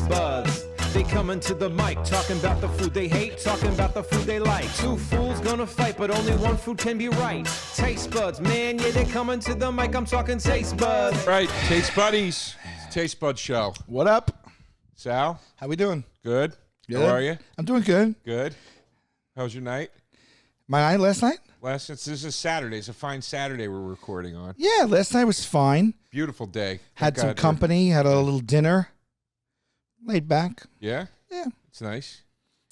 taste buds. They coming to the mic, talking about the food they hate, talking about the food they like. Two fools gonna fight, but only one food can be right. Taste buds, man, yeah, they coming to the mic. I'm talking taste buds. Right, Taste Buddies. Taste Bud Show. What up? Sal? How we doing? Good. Good? How are you? I'm doing good. Good. How was your night? My night last night? This is Saturday. It's a fine Saturday we're recording on. Yeah, last night was fine. Beautiful day. Had Thank some God. company, had a little dinner. Laid back. Yeah? Yeah. It's nice.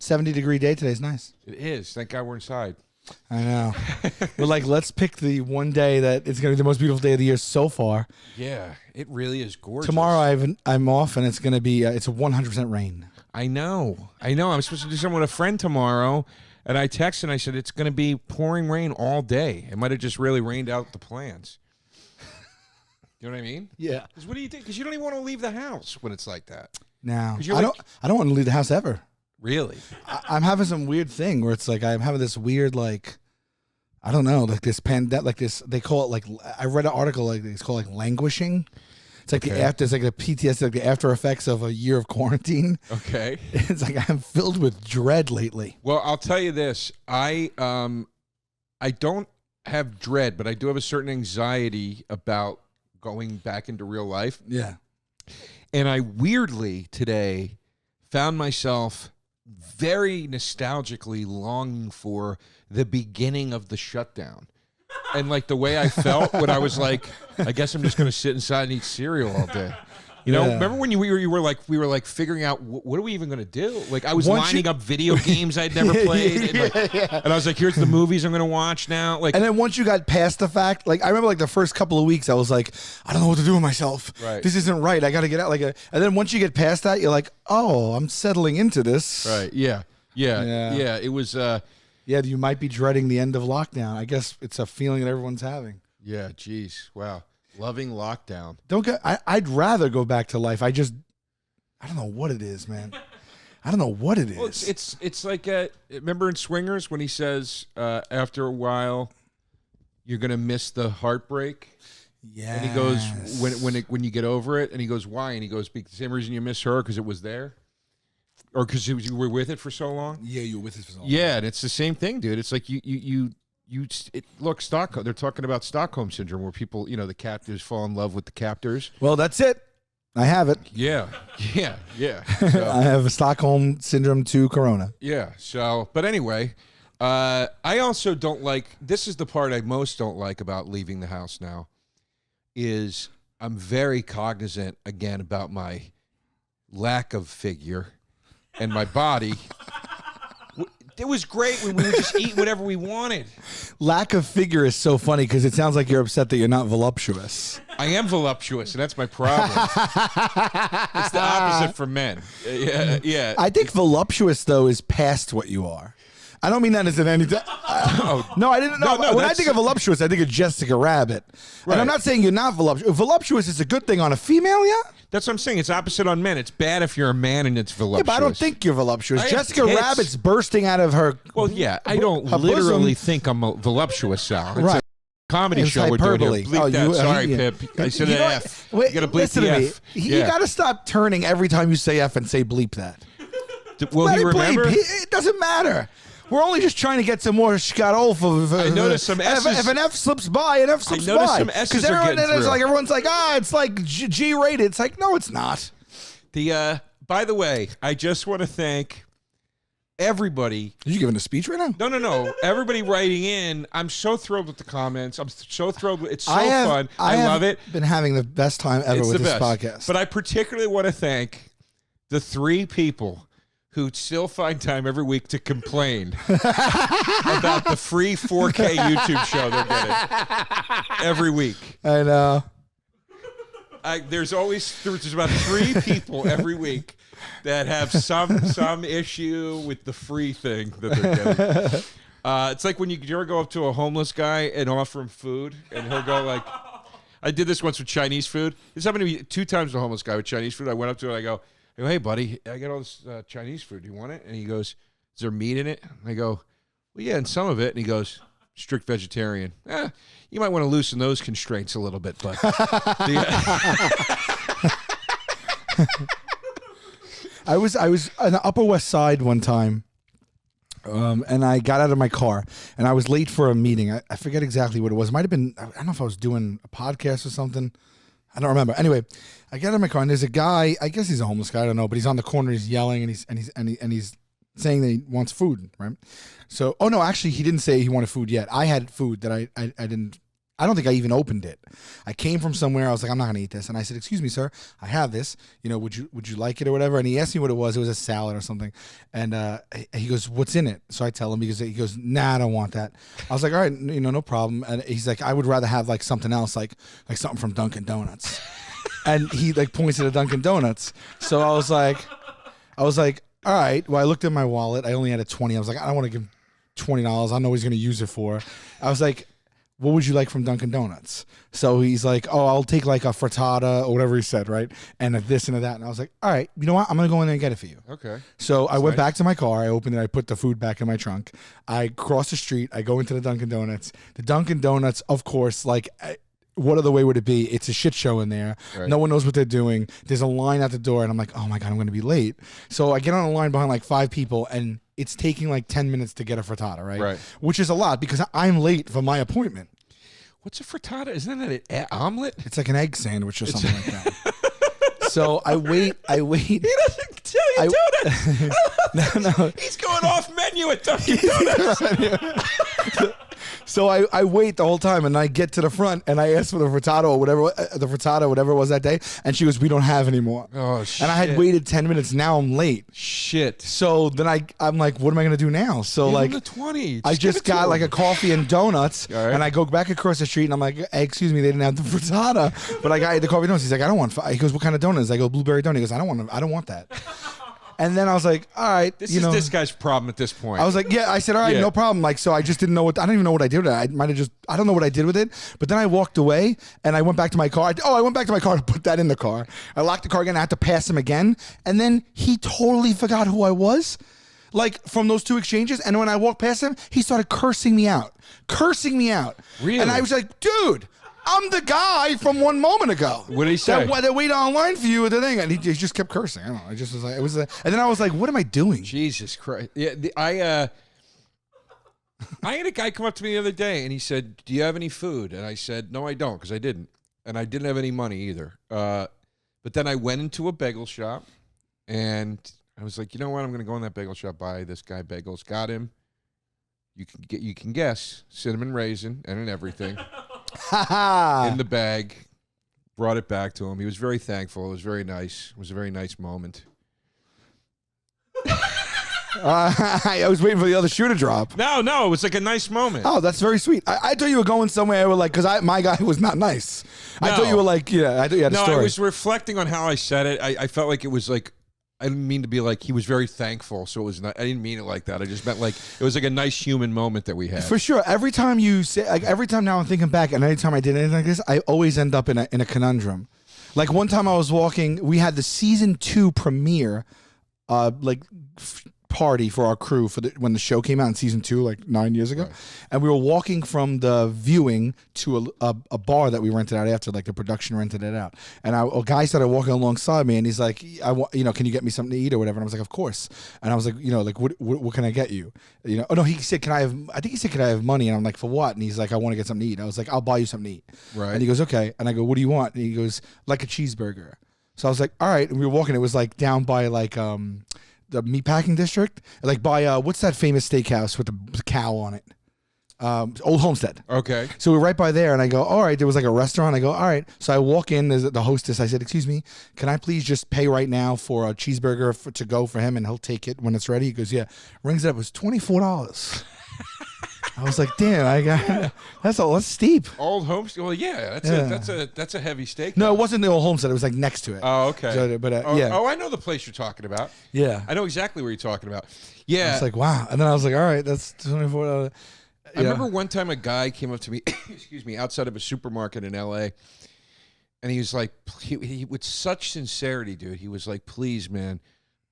70-degree day today's nice. It is. Thank God we're inside. I know. We're like, let's pick the one day that it's going to be the most beautiful day of the year so far. Yeah, it really is gorgeous. Tomorrow I'm off, and it's going to be, it's a 100% rain. I know. I'm supposed to do something with a friend tomorrow, and I texted and I said, it's going to be pouring rain all day. It might have just really rained out the plans. You know what I mean? Yeah. Because what do you think? Because you don't even want to leave the house when it's like that. Now, 'Cause you're I like- don't want to leave the house ever. Really? I'm having some weird thing where it's like I'm having this weird, like, I don't know, like this like this, they call it like, I read an article like it's called like languishing. It's like it's like the PTSD, like the after effects of a year of quarantine. Okay. It's like I'm filled with dread lately. Well, I'll tell you this. I don't have dread, but I do have a certain anxiety about going back into real life. Yeah. And I weirdly today found myself very nostalgically longing for the beginning of the shutdown. And like the way I felt when I was like, I guess I'm just going to sit inside and eat cereal all day. You know, remember when we were like figuring out what are we even going to do? Like I was lining up video games I'd never played, and I was like, here's the movies I'm going to watch now. Like, And then once you got past the fact, like I remember like the first couple of weeks, I was like, I don't know what to do with myself. Right. This isn't right. I got to get out. And then once you get past that, you're like, oh, I'm settling into this. right, yeah. It was, Yeah, you might be dreading the end of lockdown. I guess it's a feeling that everyone's having. yeah. Geez, wow, loving lockdown. I'd rather go back to life. I don't know what it is, man. I don't know what it is. Well, it's like remember in Swingers when he says after a while you're gonna miss the heartbreak. Yeah. And he goes, when you get over it, and he goes, why? And he goes, the same reason you miss her, because it was there? Or because you were with it for so long? Yeah, you were with us for so long. Yeah, and it's the same thing, dude. It's like look, Stockholm. They're talking about Stockholm syndrome, where people, the captors fall in love with the captors. Well, that's it. I have it. Yeah. I have a Stockholm Syndrome 2 Corona. Yeah. So, but anyway, I also don't like, this is the part I most don't like about leaving the house now, is I'm very cognizant again about my lack of figure and my body. It was great when we would just eat whatever we wanted. Lack of figure is so funny because it sounds like you're upset that you're not voluptuous. I am voluptuous, and that's my problem. It's the opposite for men. Yeah. I think voluptuous, though, is past what you are. I don't mean that as in any. No, I didn't know. No, When I think of voluptuous, I think of Jessica Rabbit. Right. And I'm not saying you're not voluptuous. Voluptuous is a good thing on a female, yeah? That's what I'm saying. It's opposite on men. It's bad if you're a man and it's voluptuous. Yeah, but I don't think you're voluptuous. I have Jessica tits. Rabbit's bursting out of her. Well, yeah, I don't her literally bosom. think I'm a voluptuous, Sal. It's Right. a comedy It's show we're doing hyperbole. here. Bleep Oh, that. you- Sorry, yeah. Pip. I said You an know F. what? You got to bleep Listen the to me. F. You got to stop turning every time you say F and say bleep that. Will Let he it remember? bleep. It doesn't matter. We're only just trying to get some more Scott I noticed some S's. If an F slips by, an F slips noticed by. some S's are everyone, getting through. everyone's like, it's like G-rated. It's like, no, it's not. By the way, I just want to thank everybody. Are you giving a speech right now? No. Everybody writing in. I'm so thrilled with the comments. I'm so thrilled. It's so fun. I love it. Been having the best time ever It's with the this best. podcast. But I particularly want to thank the 3 people who still find time every week to complain about the free 4K YouTube show they're getting every week. I know. There's about 3 people every week that have some issue with the free thing that they're getting. It's like when you ever go up to a homeless guy and offer him food, and he'll go like, I did this once with Chinese food. This happened to me 2 times with a homeless guy with Chinese food. I went up to him and I go, hey, buddy, I got all this Chinese food. Do you want it? And he goes, is there meat in it? And I go, well, yeah, and some of it. And he goes, strict vegetarian. You might want to loosen those constraints a little bit, but I was on the Upper West Side one time. And I got out of my car, and I was late for a meeting. I forget exactly what it was. It might have been, I don't know if I was doing a podcast or something. I don't remember. Anyway, I get out of my car, and there's a guy. I guess he's a homeless guy. I don't know, but he's on the corner. He's yelling, and he's saying that he wants food, right? So, oh no, actually, he didn't say he wanted food yet. I had food that I didn't. I don't think I even opened it. I came from somewhere. I was like, I'm not gonna eat this. And I said, excuse me, sir, I have this. You know, would you like it or whatever? And he asked me what it was. It was a salad or something. And he goes, what's in it? So I tell him, because he goes, nah, I don't want that. I was like, all right, you know, no problem. And he's like, I would rather have like something else, like something from Dunkin' Donuts. And he like points to the Dunkin' Donuts. So I was like, all right. Well, I looked at my wallet. I only had a 20. I was like, I don't want to give $20. I know he's gonna use it for. I was like, what would you like from Dunkin' Donuts? So he's like, oh, I'll take like a frittata or whatever he said, right? And a this and a that. And I was like, all right, you know what? I'm going to go in there and get it for you. Okay. So I went back to my car. I opened it. I put the food back in my trunk. I cross the street. I go into the Dunkin' Donuts. The Dunkin' Donuts, of course, like what other way would it be? It's a shit show in there. Right. No one knows what they're doing. There's a line at the door, and I'm like, oh my God, I'm going to be late. So I get on a line behind like 5 people, and it's taking like 10 minutes to get a frittata, right? Right. Which is a lot because I'm late for my appointment. What's a frittata? Isn't that an omelet? It's like an egg sandwich or something like that. So I wait. He doesn't tell you donuts. No. He's going off menu at Dunkin' Donuts. So I wait the whole time, and I get to the front, and I ask for the frittata or whatever, whatever it was that day, and she goes, "We don't have any more." Oh shit! And I had waited 10 minutes. Now I'm late. Shit. So then I'm like, what am I gonna do now? So Give like him the 20. I just got like a coffee and donuts, right. and I go back across the street, and I'm like, hey, excuse me, they didn't have the frittata, but I got the coffee and donuts. He's like, I don't want. He goes, what kind of donuts? I go, blueberry donut. He goes, I don't want that. And then I was like, all right, this is this guy's problem at this point. I was like, yeah, I said, all right, no problem. Like, so I just didn't know I don't even know what I did with it. I don't know what I did with it. But then I walked away and I went back to my car. I went back to my car to put that in the car. I locked the car again. I had to pass him again. And then he totally forgot who I was, like from those 2 exchanges. And when I walked past him, he started cursing me out. Really? And I was like, dude, I'm the guy from 1 moment ago. What did he say? That waited online for you with the thing, and he just kept cursing. I don't know. I just was like, and then I was like, what am I doing? Jesus Christ! Yeah, I had a guy come up to me the other day, and he said, "Do you have any food?" And I said, "No, I don't," because I didn't, and I didn't have any money either. But then I went into a bagel shop, and I was like, you know what? I'm going to go in that bagel shop, buy this guy bagels. Got him. You can guess cinnamon raisin and everything. In the bag, brought it back to him. He was very thankful. It was very nice. It was a very nice moment. I was waiting for the other shoe to drop. No, it was like a nice moment. Oh, that's very sweet. I thought you were going somewhere like, because my guy was not nice. No. I thought you were like, yeah, I thought you had a story. No, I was reflecting on how I said it. I felt like it was like, I didn't mean to be like, he was very thankful, so it was not, I didn't mean it like that. I just meant like, it was like a nice human moment that we had. For sure. Every time you say, like every time now I'm thinking back, and every time I did anything like this, I always end up in a conundrum. Like one time I was walking, we had the season 2 premiere, party for our crew when the show came out in season 2 like 9 years ago, right. And we were walking from the viewing to a bar that we rented out after, like the production rented it out, and a guy started walking alongside me, and he's like, can you get me something to eat or whatever? And I was like, of course. And I was like, like what can I get you? Oh no, he said, I think he said, can I have money? And I'm like, for what? And he's like, I want to get something to eat. I was like, I'll buy you something to eat. Right. And he goes, okay. And I go, what do you want? And he goes, like a cheeseburger. So I was like, all right. And we were walking. It was like down by like the meatpacking district, like by what's that famous steakhouse with the cow on it? Old Homestead. Okay. So we're right by there, and I go, all right. There was like a restaurant. I go, all right. So I walk in. There's the hostess. I said, excuse me, can I please just pay right now for a cheeseburger to go for him, and he'll take it when it's ready? He goes, yeah. Rings it up. It was $24. I was like, damn, I got that's steep. Old Homestead. Well, yeah, that's a heavy steak. No, it wasn't the Old Homestead. It was like next to it. Oh, okay. So, but yeah. Oh, I know the place you're talking about. Yeah, I know exactly where you're talking about. Yeah, I was like, wow. And then I was like, all right, that's $24. I remember one time a guy came up to me, excuse me, outside of a supermarket in L.A., and he was like, he with such sincerity, dude. He was like, please, man,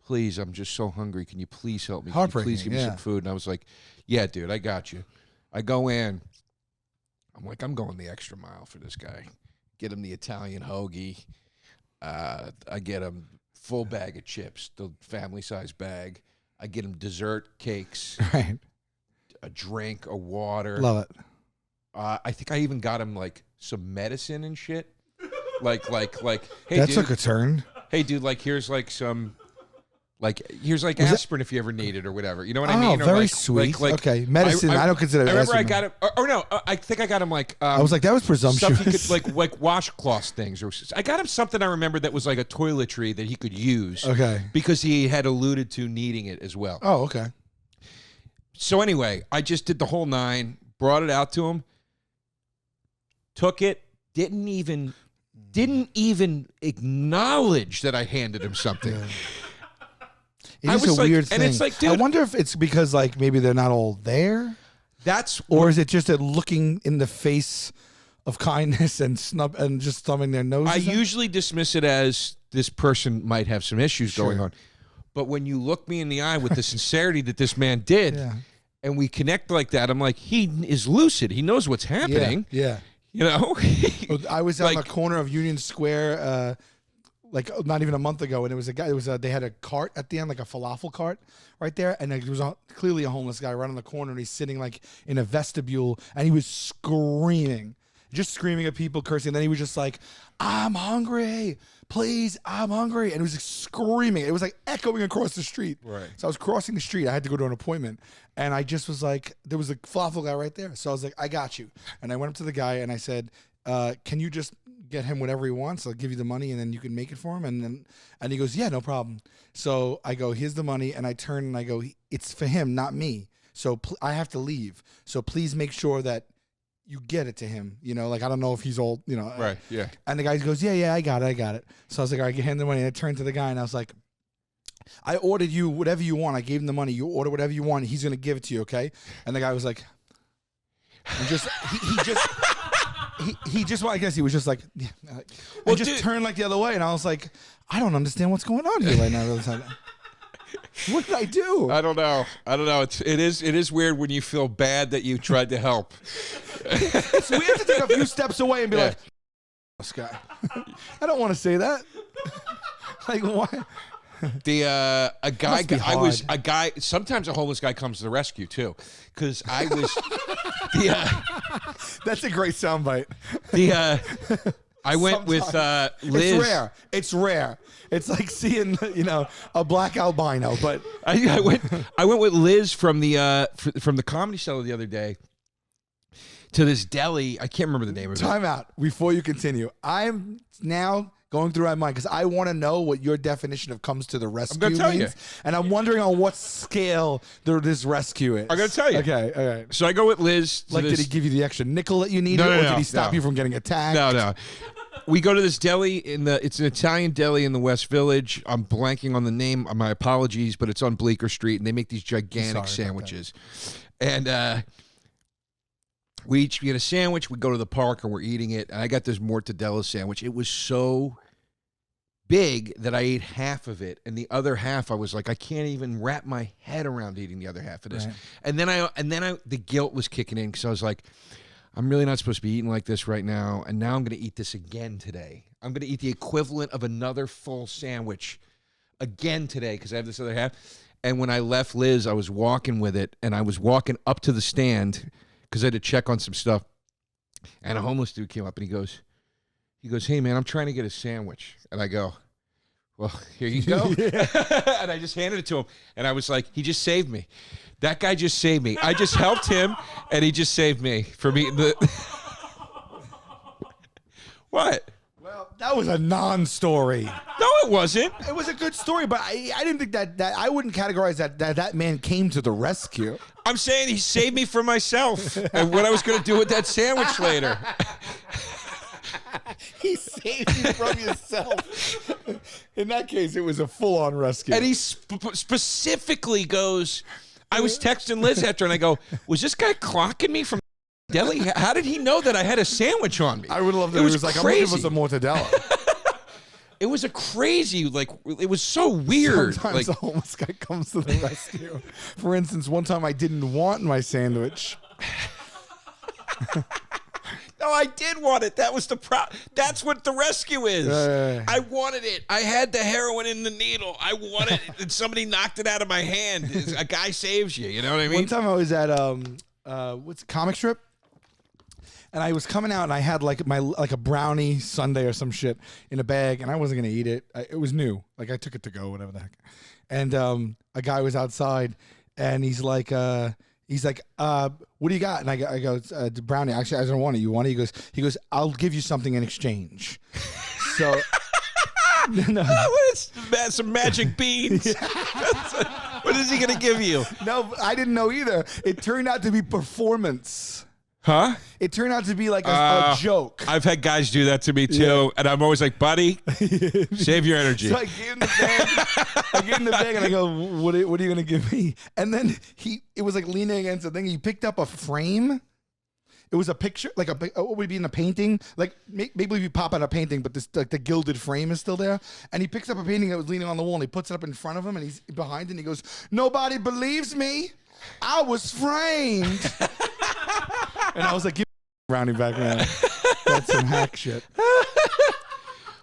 please, I'm just so hungry. Can you please help me? Can you please give me some food? And I was like, yeah, dude, I got you. I go in. I'm like, I'm going the extra mile for this guy. Get him the Italian hoagie. I get him full bag of chips, the family size bag. I get him dessert cakes, Right. a drink, a water. Love it. I think I even got him like some medicine and shit. Like, hey, That dude, took a turn. hey, dude, like here's like some. Like here's like Was it- aspirin if you ever need it or whatever. You know what I Oh, mean? Or very like, sweet. Like, Okay, medicine, I don't consider I remember I aspirin. got him. Or no, I think I got him like. I was like, that was presumptuous. Stuff he could like washcloth things, or I got him something I remember that was like a toiletry that he could use. Okay. Because he had alluded to needing it as well. Oh, okay. So anyway, I just did the whole 9, brought it out to him, took it, didn't even acknowledge that I handed him something. Yeah. It I is was a like- weird and thing. it's like, I dude- wonder if it's because like maybe they're not all there, That's or is it just that looking in the face of kindness and snub and just thumbing their nose? I usually dismiss it as this person might have some issues going Sure. on. But when you look me in the eye with the sincerity that this man did, Yeah. and we connect like that, I'm like, he is lucid. He knows what's happening. Yeah. You know? I was on Like- the corner of Union Square, like not even a month ago, and it was a guy. It was they had a cart at the end, like a falafel cart, right there, and there was clearly a homeless guy right on the corner, and he's sitting like in a vestibule, and he was screaming, just screaming at people, cursing. And then he was just like, "I'm hungry, please, I'm hungry," and he was like screaming. It was like echoing across the street. Right. So I was crossing the street. I had to go to an appointment, and I just was like, there was a falafel guy right there. So I was like, I got you. And I went up to the guy and I said, can you just get him whatever he wants? I'll give you the money and then you can make it for him. And he goes, yeah, no problem. So I go, here's the money. And I turn and I go, it's for him, not me. So I have to leave. So please make sure that you get it to him. You know, like, I don't know if he's old, you know. Right, yeah. And the guy goes, yeah, I got it. So I was like, all right, hand the money. And I turned to the guy and I was like, I ordered you whatever you want. I gave him the money. You order whatever you want. He's going to give it to you, okay? And the guy was like, and just, he just, well, I guess he was just like, yeah. Well, Just dude- turned like the other way. And I was like, I don't understand what's going on here right now. What did I do? I don't know. It is weird when you feel bad that you tried to help. It's weird to take a few steps away and be Yeah. like, this guy. I don't want to say that. Like, why? The a guy Must be I was hard. a guy. Sometimes a homeless guy comes to the rescue too, because I was the That's a great soundbite. I went with Liz. It's rare. It's like seeing, you know, a black albino, but I went with Liz from the Comedy Cellar the other day to this deli. I can't remember the name of it. time out before you continue. I'm now going through my mind because I want to know what your definition of comes to the rescue gonna tell means. you. And I'm wondering on what scale this rescue is. I'm gonna tell you. Okay, all right. So I go with Liz. to Like, this- did he give you the extra nickel that you needed, No, or no, did he stop no. you from getting attacked? No. We go to this deli it's an Italian deli in the West Village. I'm blanking on the name. My apologies, but it's on Bleecker Street, and they make these gigantic Sorry about sandwiches. And we each get a sandwich. We go to the park and we're eating it. And I got this mortadella sandwich. It was so big that I ate half of it, and the other half I was like, I can't even wrap my head around eating the other half of this. Right. And then the guilt was kicking in because I was like, I'm really not supposed to be eating like this right now, and now I'm going to eat this again today. I'm going to eat the equivalent of another full sandwich again today because I have this other half. And when I left Liz, I was walking with it, and I was walking up to the stand because I had to check on some stuff. And a homeless dude came up, and he goes, hey, man, I'm trying to get a sandwich. And I go, well, here you go. And I just handed it to him, and I was like, he just saved me. That guy just saved me. I just helped him, and he just saved me from eating the... What? Well, that was a non-story. No, it wasn't. It was a good story, but I didn't think that I wouldn't categorize that man came to the rescue. I'm saying he saved me from myself and what I was going to do with that sandwich later. He saved you from yourself. In that case, it was a full-on rescue. And he specifically goes, I was texting Liz after, and I go, was this guy clocking me from deli? How did he know that I had a sandwich on me? I would love that. It He was was like, I'm looking for crazy. some mortadella. It was a crazy, like, it was so weird. Sometimes Like, a homeless guy comes to the rescue. For instance, one time I didn't want my sandwich. No, I did want it. That was the That's what the rescue is. I wanted it. I had the heroin in the needle. I wanted it, and somebody knocked it out of my hand. A guy saves you. You know what I mean? One time I was at what's Comic Strip, and I was coming out and I had like a brownie sundae or some shit in a bag, and I wasn't gonna eat it. It was new. Like I took it to go, whatever the heck. And a guy was outside, and he's like, what do you got? And I go, the brownie. Actually, I don't want it. You want it? He goes, I'll give you something in exchange. So, no. Some magic beans. What is he gonna give you? No, I didn't know either. It turned out to be performance. Huh? It turned out to be like a joke. I've had guys do that to me too, and I'm always like, buddy, save your energy. So I get in the bag, and I go, what are you going to give me? And then it was like leaning against the thing. He picked up a frame. It was a picture, like what would be in a painting? Like maybe if you pop out a painting, but this like the gilded frame is still there. And he picks up a painting that was leaning on the wall, and he puts it up in front of him, and he's behind it, and he goes, nobody believes me. I was framed. And I was like, give me brownie back, man. That's some hack shit.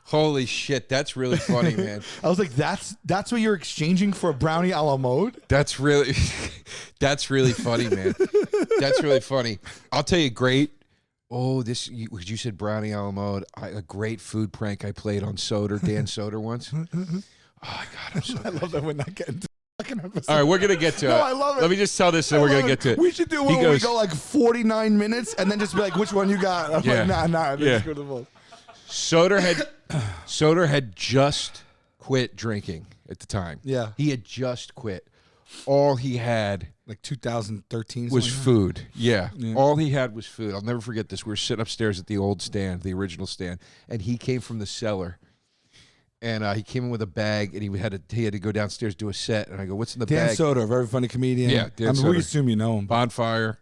Holy shit, that's really funny, man. I was like, that's what you're exchanging for a brownie a la mode? That's really funny, man. That's really funny. I'll tell you, you said brownie a la mode. A great food prank I played on Soder, Dan Soder once. Oh, God, I'm so I love that we're not getting to fucking episode. All right, we're going to get to it. I love it. Let me just tell this, and we're going to get to it. We should do one where we go like 49 minutes and then just be like, which one you got? I'm like, nah. Let's go to the vote. Soder had just quit drinking at the time. Yeah. He had just quit. All he had like 2013 was food. Yeah. All he had was food. I'll never forget this. We were sitting upstairs at the old stand, the original stand, and he came from the cellar. And he came in with a bag, and he had to go downstairs do a set. And I go, "What's in the bag?" Dan Soder, a very funny comedian. Yeah, Dan Soder. We assume you know him. Bonfire.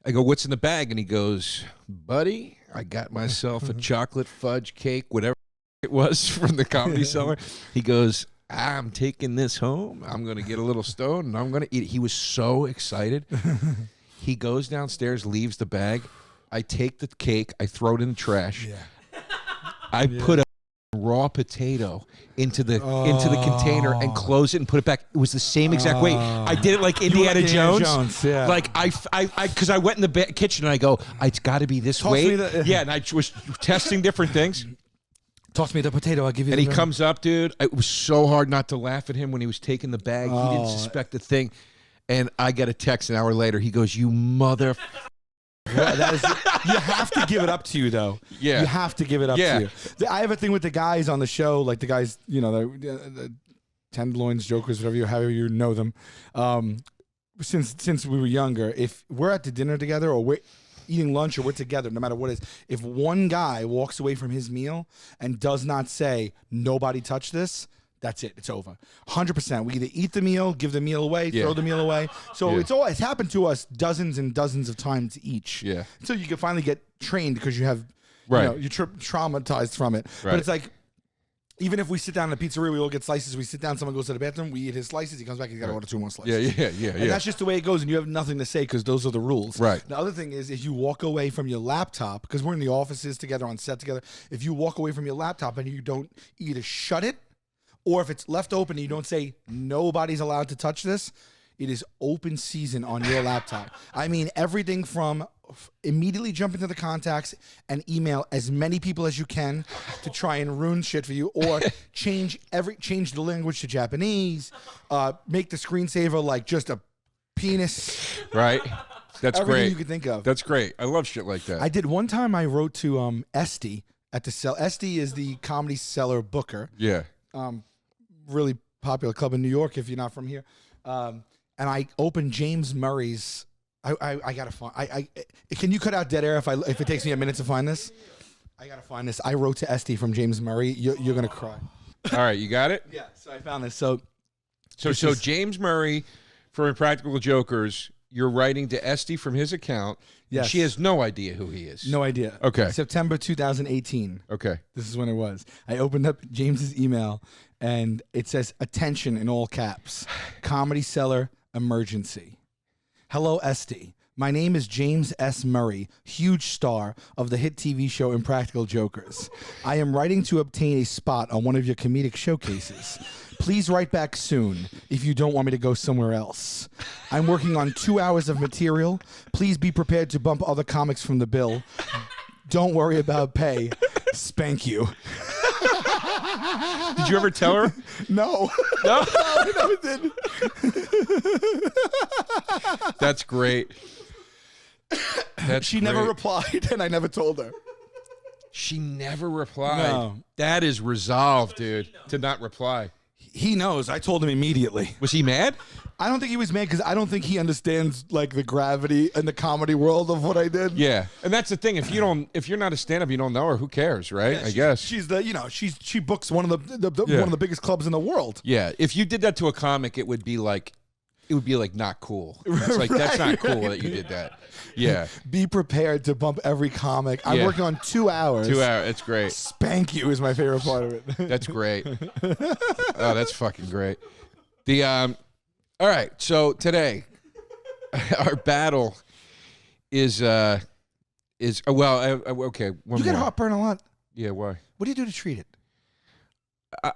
I go, "What's in the bag?" And he goes, "Buddy, I got myself a chocolate fudge cake, whatever it was from the Comedy Cellar." He goes, "I'm taking this home. I'm going to get a little stoned, and I'm going to eat it." He was so excited. He goes downstairs, leaves the bag. I take the cake. I throw it in the trash. Yeah. I put a raw potato into the container and close it and put it back. It was the same exact way. I did it like Indiana Jones. Yeah. Like because I went in the kitchen and I go, it's got to be this way. And I was testing different things. Toss me the potato. I'll give you. And he comes up, dude. It was so hard not to laugh at him when he was taking the bag. He didn't suspect a thing. And I get a text an hour later. He goes, "You mother." Well, you have to give it up to you, though. Yeah. You have to give it up to you. I have a thing with the guys on the show, like the guys, the tenderloins, jokers, however you know them. Since we were younger, if we're at the dinner together or we're eating lunch or we're together, no matter what it is, if one guy walks away from his meal and does not say, "Nobody touch this," that's it. It's over. 100%. We either eat the meal, give the meal away, throw the meal away. So it's happened to us dozens and dozens of times each. Yeah. So you can finally get trained because you have, you're traumatized from it. Right. But it's like, even if we sit down in a pizzeria, we all get slices. We sit down, someone goes to the bathroom, we eat his slices. He comes back, he's got to order 2 more slices. Yeah. And that's just the way it goes, and you have nothing to say because those are the rules. Right. The other thing is, if you walk away from your laptop, because we're in the offices together on set together, if you walk away from your laptop and you don't either shut it, or if it's left open and you don't say, "Nobody's allowed to touch this," it is open season on your laptop. I mean, everything from immediately jump into the contacts and email as many people as you can to try and ruin shit for you, or change the language to Japanese, make the screensaver like just a penis. Right. That's Everything great. you could think of. That's great. I love shit like that. I did one time. I wrote to Esty at the cell. Esty is the Comedy Cellar booker. Yeah. Really popular club in New York if you're not from here. And I opened James Murray's. I gotta find. Can you cut out dead air if it takes me a minute to find this? I gotta find this. I wrote to Esty from James Murray. You're gonna cry. All right, you got it. Yeah. So I found this. So James Murray from Impractical Jokers. You're writing to Esty from his account. Yes. She has no idea who he is. No idea. Okay. September 2018. Okay. This is when it was. I opened up James's email and it says, "Attention" in all caps. "Comedy Cellar emergency. Hello, Esty. My name is James S. Murray, huge star of the hit TV show Impractical Jokers. I am writing to obtain a spot on one of your comedic showcases. Please write back soon if you don't want me to go somewhere else. I'm working on 2 hours of material. Please be prepared to bump other comics from the bill. Don't worry about pay. Spank you. Did you ever tell her? No. No? I never did. That's great. She never replied, and I never told her. She never replied. No. That is resolve, dude, to not reply. He knows. I told him immediately. Was he mad? I don't think he was mad because I don't think he understands like the gravity and the comedy world of what I did. Yeah, and that's the thing. If you're not a stand-up, you don't know her. Who cares, right? I guess she's the she books one of the Yeah. one of the biggest clubs in the world. Yeah, if you did that to a comic, it would be like not cool. It's like that's not cool that you did that. Yeah, Be prepared to bump every comic. I'm Yeah. working on 2 hours. 2 hours. It's great. Spank you is my favorite part of it. That's great. Oh, that's fucking great. The all right. So today, our battle is okay. One You get more. heartburn a lot. Yeah. Why? What do you do to treat it?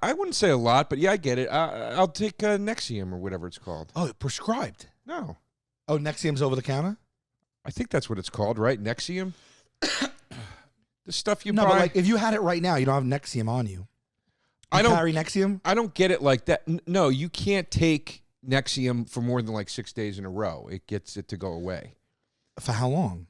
I wouldn't say a lot, but yeah, I get it. I'll take Nexium or whatever it's called. Oh, prescribed. No, Oh, Nexium's over the counter? I think that's what it's called, right? Nexium. The stuff you No, buy. but like if you had it right now, you don't have Nexium on you. I don't carry Nexium. I don't get it like that. No, you can't take Nexium for more than like 6 days in a row. It gets it to go away. For how long?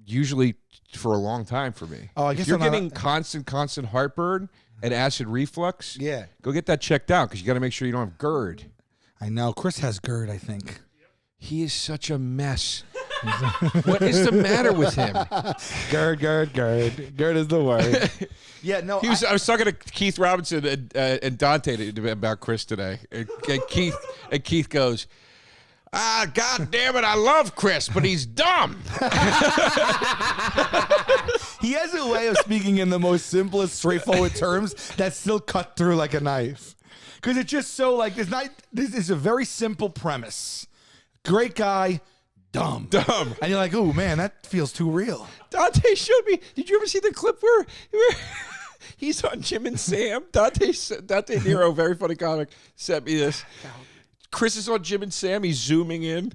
Usually for a long time for me. Oh, I If guess you're I'm not- getting constant heartburn and acid reflux. Yeah. Go get that checked out because you got to make sure you don't have GERD. I know. Chris has GERD, I think. He is such a mess. What is the matter with him? GERD. GERD is the word. Yeah, no. I was talking to Keith Robinson and Dante about Chris today. And Keith goes, God damn it, I love Chris, but he's dumb. He has a way of speaking in the most simplest, straightforward terms that still cut through like a knife. Because it's just so like this is a very simple premise. Great guy, dumb. Dumb. And you're like, oh man, that feels too real. Dante showed me. Did you ever see the clip where he's on Jim and Sam? Dante Nero, very funny comic, sent me this. Chris is on Jim and Sam. He's zooming in,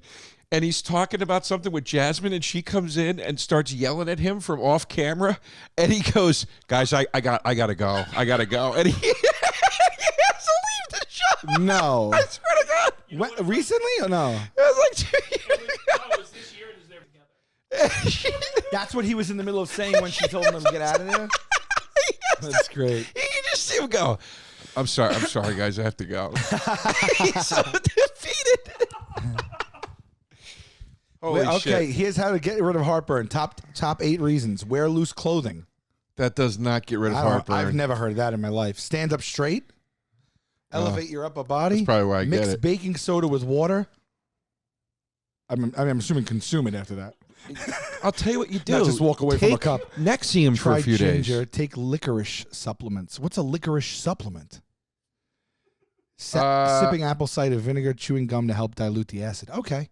and he's talking about something with Jasmine, and she comes in and starts yelling at him from off camera, and he goes, "Guys, I gotta go. I gotta go," and he has to leave the show. No. I swear to God. When, recently or no? It was like 2 years ago. No, it was this year and it's never together. That's what he was in the middle of saying when she told him to get out of there? That's great. You can just see him go, I'm sorry, guys, I have to go. He's so defeated. Holy Okay, shit. here's how to get rid of heartburn. Top 8 reasons. Wear loose clothing. That does not get rid of I've heartburn. never heard of that in my life. Stand up straight. Elevate your upper body. That's probably why I Mix get it. baking soda with water. I'm assuming consume it after that. I'll tell you what you do. Not just walk away from a Take cup. Nexium for Try a few ginger. days. Take licorice supplements. What's a licorice supplement? Uh, Sipping apple cider vinegar, chewing gum to help dilute the acid. Okay.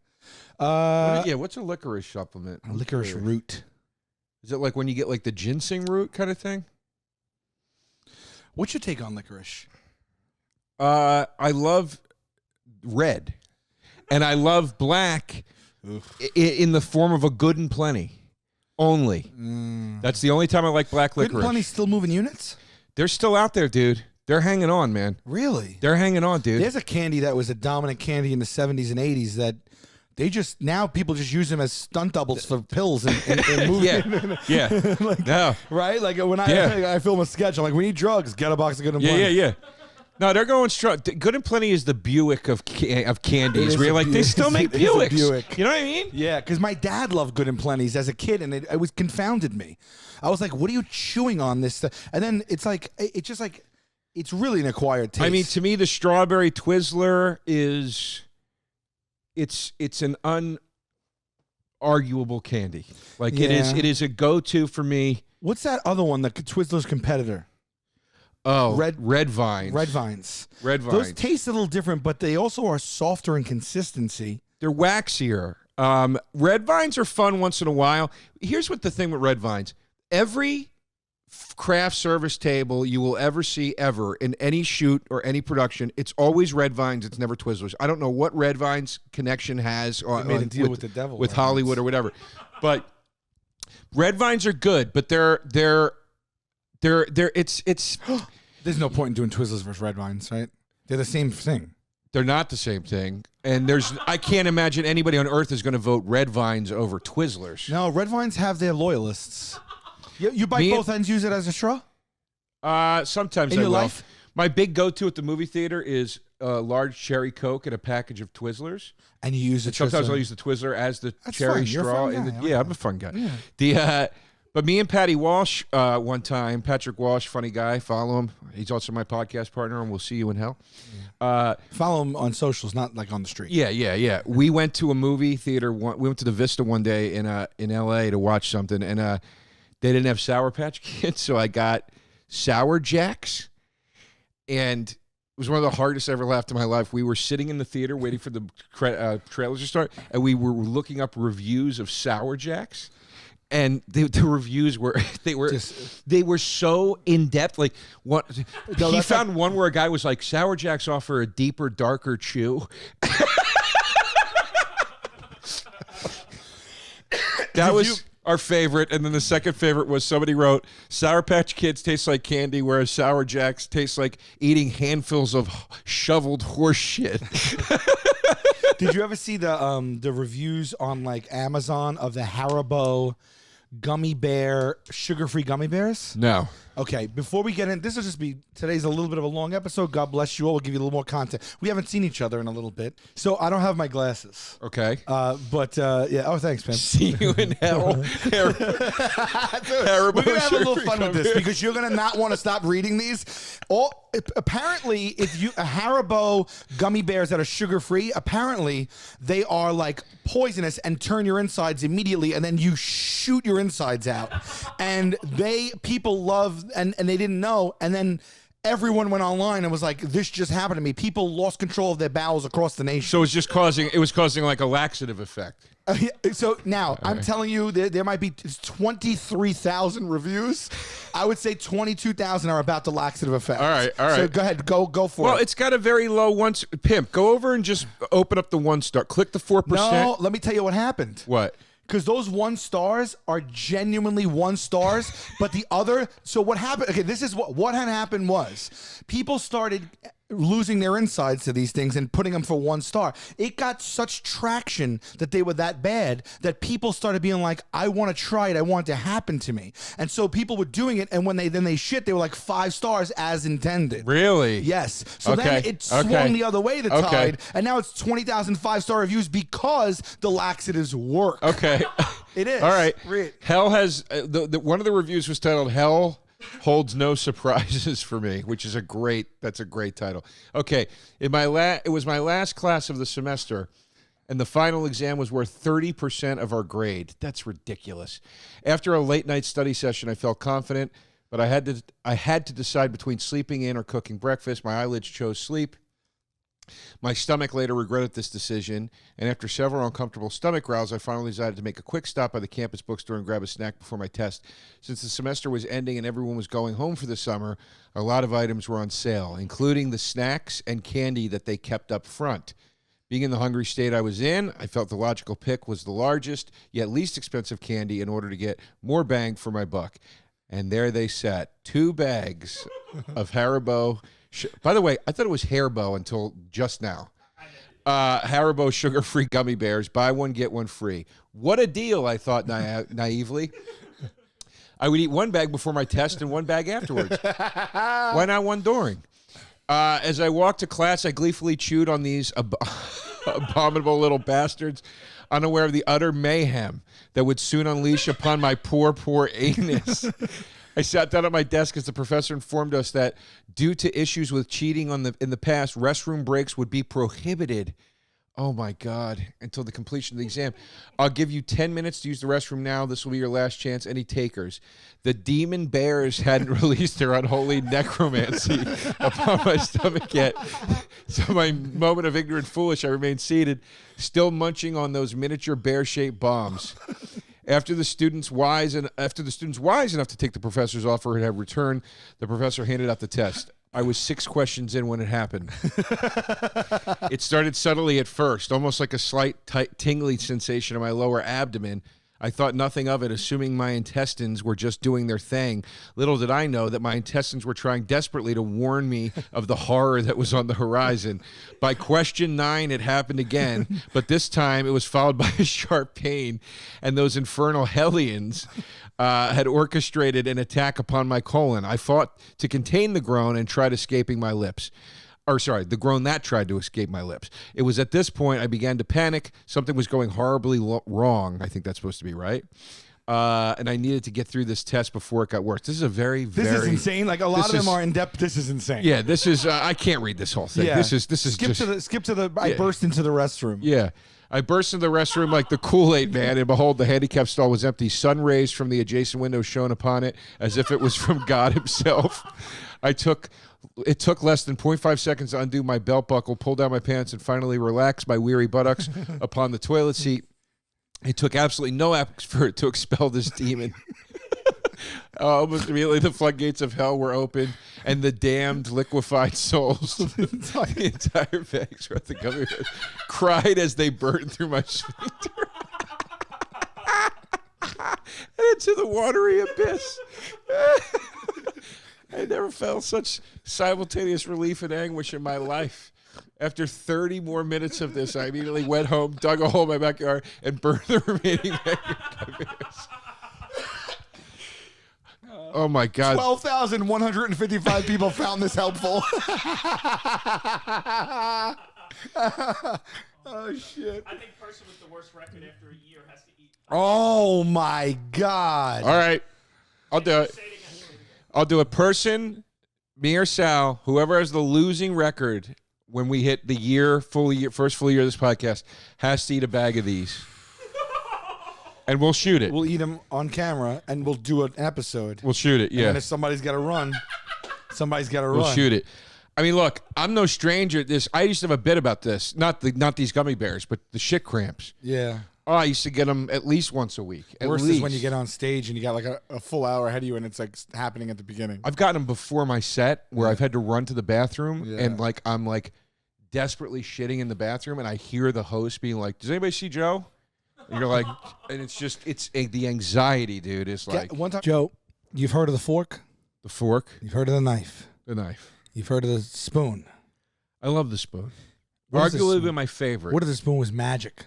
What's a licorice supplement? A licorice root. Is it like when you get like the ginseng root kind of thing? What's your take on licorice? I love red, and I love black in the form of a Good and Plenty only. That's the only time I like black Good and licorice. Plenty's still moving units? They're still out there, dude. They're hanging on, man. Really? They're hanging on, dude. There's a candy that was a dominant candy in the 70s and 80s that they just, now people just use them as stunt doubles for pills and movies. Yeah. No. Right? Like when Yeah. I film a sketch, I'm like, we need drugs. Get a box of Good and Plenty. Yeah. No, they're going strong. Good and Plenty is the Buick of It candies. is Where a you're like, they Buick. still make It is a Buicks. Buick. You know what I mean? Yeah, because my dad loved Good and Plenty's as a kid, and it was confounded me. I was like, "What are you chewing on this stuff?" And then it's like, it's just like, it's really an acquired taste. I mean, to me, the strawberry Twizzler is, it's an unarguable candy. Like Yeah. it is a go-to for me. what's that other one? The Twizzler's competitor, Oh, Red- red vines. Red Vines. Red vines. Those taste a little different, but they also are softer in consistency. They're waxier. Red vines are fun once in a while. Here's what the thing with red vines. Every craft service table you will ever see ever in any shoot or any production, it's always red vines. It's never Twizzlers. I don't know what red vines connection has made a deal with the devil, with Red Hollywood Vines. or whatever. But red vines are good, but they're it's There's no point in doing Twizzlers versus Red Vines, right? They're the same thing. they're not the same thing. And I can't imagine anybody on earth is going to vote red vines over Twizzlers. No, Red Vines have their loyalists. You bite Me and- both ends, use it as a straw? Sometimes In I your will. life? My big go-to at the movie theater is a large cherry Coke and a package of Twizzlers. And you use it Sometimes just I'll use the Twizzler as the That's cherry fun. You're a straw. fun in guy. the, I like yeah, I'm that. a fun guy. Yeah. But me and Patty Walsh one time, Patrick Walsh, funny guy, follow him. He's also my podcast partner, and we'll see you in hell. Follow them on socials, not like on the street. Yeah. We went to a movie theater. We went to the Vista one day in L.A. to watch something, and they didn't have Sour Patch Kids, so I got Sour Jacks, and it was one of the hardest I ever laughed in my life. We were sitting in the theater waiting for the trailers to start, and we were looking up reviews of Sour Jacks. And the reviews were they were so in depth. Like what he found one where a guy was like, "Sour Jacks offer a deeper, darker chew." That was our favorite, and then the second favorite was somebody wrote, "Sour Patch Kids taste like candy, whereas Sour Jacks taste like eating handfuls of shoveled horse shit." Did you ever see the reviews on like Amazon of the Haribo gummy bear, sugar-free gummy bears? No. Okay, before we get in, this will just be, today's a little bit of a long episode. God bless you all. We'll give you a little more content. We haven't seen each other in a little bit, so I don't have my glasses. Okay. But yeah, oh, thanks, Pim. See you in hell. We're going to have a little fun with this because you're going to not want to stop reading these. Apparently, if you Haribo gummy bears that are sugar-free, apparently they are like poisonous and turn your insides immediately, and then you shoot your insides out. And people love, and they didn't know, and then everyone went online and was like, this just happened to me. People lost control of their bowels across the nation. So it was causing like a laxative effect. So now I'm telling you, there might be 23,000 reviews. I would say 22,000 are about the laxative effect. All right. So go ahead, go for it. Well, it's got a very low Pimp. Go over and just open up the 1 star. Click the 4%. No, let me tell you what happened. What? Because those 1 stars are genuinely 1 stars, but the other. So what happened? Okay, this is what had happened was people started losing their insides to these things and putting them for 1 star. It got such traction that they were that bad that people started being like, I want to try it. I want it to happen to me. And so people were doing it, and when they shit, they were like 5 stars as intended. Really? Yes. So then it swung the other way, the tide, and now it's 20,000 5-star reviews because the laxatives work. Okay. It is. All right. Read. Hell has one of the reviews was titled "Hell Holds No Surprises for Me," which is that's a great title. Okay, it was my last class of the semester, and the final exam was worth 30% of our grade. That's ridiculous. After a late night study session, I felt confident, but I had to decide between sleeping in or cooking breakfast. My eyelids chose sleep. My stomach later regretted this decision, and after several uncomfortable stomach growls, I finally decided to make a quick stop by the campus bookstore and grab a snack before my test. Since the semester was ending and everyone was going home for the summer, a lot of items were on sale, including the snacks and candy that they kept up front. Being in the hungry state I was in, I felt the logical pick was the largest, yet least expensive candy in order to get more bang for my buck. And there they sat, 2 bags of Haribo. By the way, I thought it was Hairbo until just now. Haribo sugar-free gummy bears. Buy one, get one free. What a deal, I thought naively. I would eat 1 bag before my test and 1 bag afterwards. Why not 1 during? As I walked to class, I gleefully chewed on these abominable little bastards, unaware of the utter mayhem that would soon unleash upon my poor anus. I sat down at my desk as the professor informed us that due to issues with cheating in the past, restroom breaks would be prohibited. Oh my God, until the completion of the exam. I'll give you 10 minutes to use the restroom now. This will be your last chance. Any takers? The demon bears hadn't released their unholy necromancy upon my stomach yet. So my moment of ignorant foolish, I remained seated, still munching on those miniature bear-shaped bombs. After the students wise enough to take the professor's offer and have returned, the professor handed out the test. I was 6 questions in when it happened. It started subtly at first, almost like a slight tingling sensation in my lower abdomen. I thought nothing of it, assuming my intestines were just doing their thing. Little did I know that my intestines were trying desperately to warn me of the horror that was on the horizon. By question 9, it happened again, but this time it was followed by a sharp pain, and those infernal hellions had orchestrated an attack upon my colon. I fought to contain the groan and tried escaping my lips. The groan that tried to escape my lips. It was at this point I began to panic. Something was going horribly wrong. I think that's supposed to be right. And I needed to get through this test before it got worse. This is a very, This is insane. Like a lot of them are in depth. This is insane. Yeah, this is. I can't read this whole thing. Yeah. This is skip to the. I burst into the restroom. Yeah. I burst into the restroom like the Kool-Aid man, and behold, the handicap stall was empty. Sun rays from the adjacent window shone upon it as if it was from God himself. It took less than 0.5 seconds to undo my belt buckle, pull down my pants, and finally relax my weary buttocks upon the toilet seat. It took absolutely no effort to expel this demon. Almost immediately, the floodgates of hell were open, and the damned liquefied souls, the entire bags throughout the gummy bears, cried as they burned through my sphincter and into the watery abyss. I never felt such simultaneous relief and anguish in my life. After 30 more minutes of this, I immediately went home, dug a hole in my backyard, and burned the remaining gummy bears. Oh my God! 12,155 people found this helpful. Oh shit! I think person with the worst record after a year has to eat. Oh my God! All right, I'll do it. Say it again. Say it again. I'll do a person, me or Sal, whoever has the losing record when we hit the first full year of this podcast, has to eat a bag of these. And we'll shoot it. We'll eat them on camera, and we'll do an episode. We'll shoot it, yeah. And if somebody's got to run, somebody's got to run. We'll shoot it. I mean, look, I'm no stranger at this. I used to have a bit about this. Not these gummy bears, but the shit cramps. Yeah. Oh, I used to get them at least once a week. Worst is when you get on stage and you got like a full hour ahead of you, and it's like happening at the beginning. I've gotten them before my set where I've had to run to the bathroom, Yeah. and like I'm like desperately shitting in the bathroom, and I hear the host being like, "Does anybody see Joe?" And you're like, and it's the anxiety, dude. It's like One time, Joe, you've heard of the fork? the fork, You've heard of the knife? the knife. You've heard of the spoon? I love the spoon. What is the Arguably spoon? my favorite. What if the spoon was magic?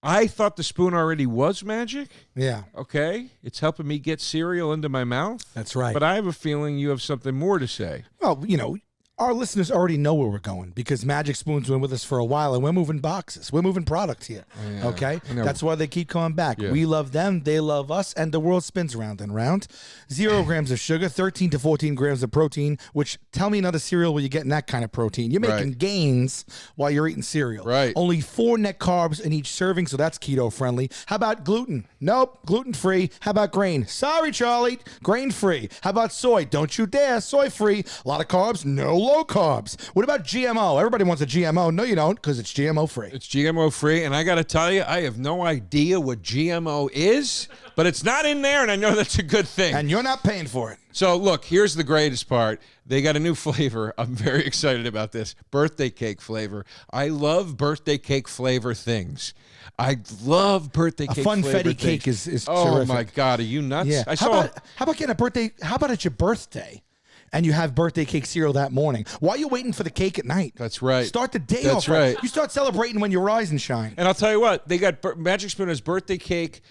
I thought the spoon already was magic. Yeah, Okay, it's helping me get cereal into my mouth. that's right. But I have a feeling you have something more to say. Well, you know, our listeners already know where we're going because Magic Spoon's been with us for a while, and we're moving boxes. We're moving product here. Yeah, Okay? I know. That's why they keep coming back. Yeah. We love them, they love us, and the world spins round and round. 0 grams of sugar, 13 to 14 grams of protein, which tell me another cereal where you're getting that kind of protein. You're making Right. gains while you're eating cereal. Right. Only 4 net carbs in each serving, so that's keto friendly. How about gluten? Nope, gluten free. How about grain? Sorry, Charlie, grain free. How about soy? Don't you dare, soy free. A lot of carbs, no low carbs. What about GMO? Everybody wants a GMO. No, you don't, because it's GMO free. It's GMO free, and I got to tell you, I have no idea what GMO is, but it's not in there, and I know that's a good thing. And you're not paying for it. So, look, here's the greatest part. They got a new flavor. I'm very excited about this. Birthday cake flavor. I love birthday cake flavor things. I love birthday cake funfetti flavor cake things. is Oh, terrific. my God. Are you nuts? Yeah. I How saw. about getting a birthday? How about it's your birthday and you have birthday cake cereal that morning? Why are you waiting for the cake at night? That's right. Start the day That's off right. right. You start celebrating when you rise and shine. And I'll tell you what, they got Magic Spoon has birthday cake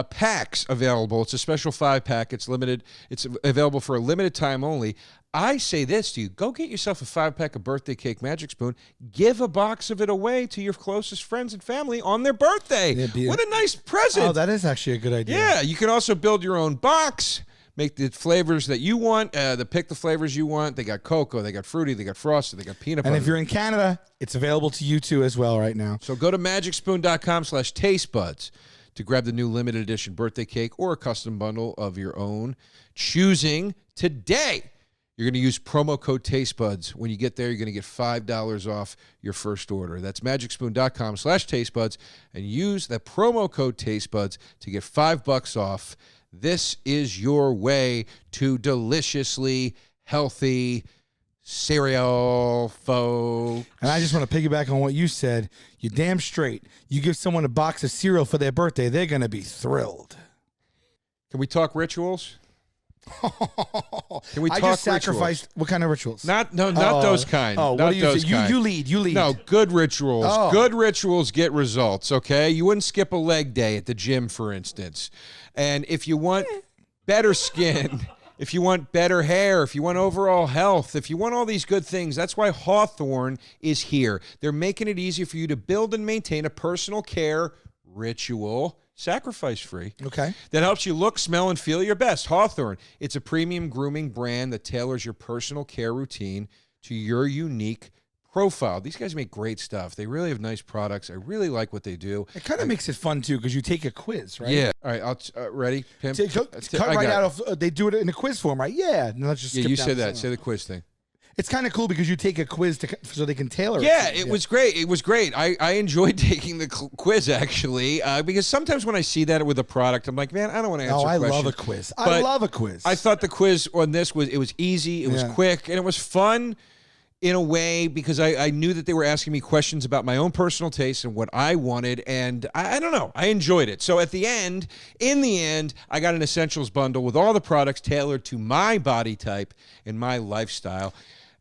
packs available. It's a special 5-pack. It's limited. It's available for a limited time only. I say this to you: go get yourself a 5-pack of birthday cake Magic Spoon. Give a box of it away to your closest friends and family on their birthday. What a nice present! Oh, that is actually a good idea. Yeah, you can also build your own box. Make the flavors that you want. Pick the flavors you want. They got cocoa. They got fruity. They got frosted. They got peanut butter. And if you're in Canada, it's available to you too as well right now. So go to magicspoon.com/tastebuds to grab the new limited edition birthday cake or a custom bundle of your own choosing today. You're going to use promo code TasteBuds. When you get there, you're going to get $5 off your first order. That's magicspoon.com/tastebuds, and use that promo code TasteBuds to get $5 off. This is your way to deliciously healthy cereal, folks. And I just want to piggyback on what you said. You're damn straight. You give someone a box of cereal for their birthday, they're going to be thrilled. Can we talk rituals? Can we I talk just sacrificed. rituals? What kind of rituals? Not those kind. Oh, not what do you those say? kind. You lead. You lead. No, good rituals. Oh. Good rituals get results, okay? You wouldn't skip a leg day at the gym, for instance. And if you want better skin, if you want better hair, if you want overall health, if you want all these good things, that's why Hawthorne is here. They're making it easy for you to build and maintain a personal care ritual, sacrifice-free, Okay. that helps you look, smell, and feel your best. Hawthorne, it's a premium grooming brand that tailors your personal care routine to your unique profile. These guys make great stuff. They really have nice products. I really like what they do. It kind of makes it fun too because you take a quiz, right? Yeah. All right. Ready, Pimp? Cut I right got out of. They do it in a quiz form, right? Yeah. No, let's just. Yeah, skip you down said to that. some. Say the quiz thing. It's kind of cool because you take a quiz so they can tailor it. Yeah, it was great. It was great. I enjoyed taking the quiz, actually, because sometimes when I see that with a product, I'm like, man, I don't want to answer Oh, I questions. love a quiz. I But love a quiz. I thought the quiz on this was easy, it was Yeah. quick, and it was fun in a way because I knew that they were asking me questions about my own personal taste and what I wanted, and I don't know, I enjoyed it. So in the end, I got an essentials bundle with all the products tailored to my body type and my lifestyle.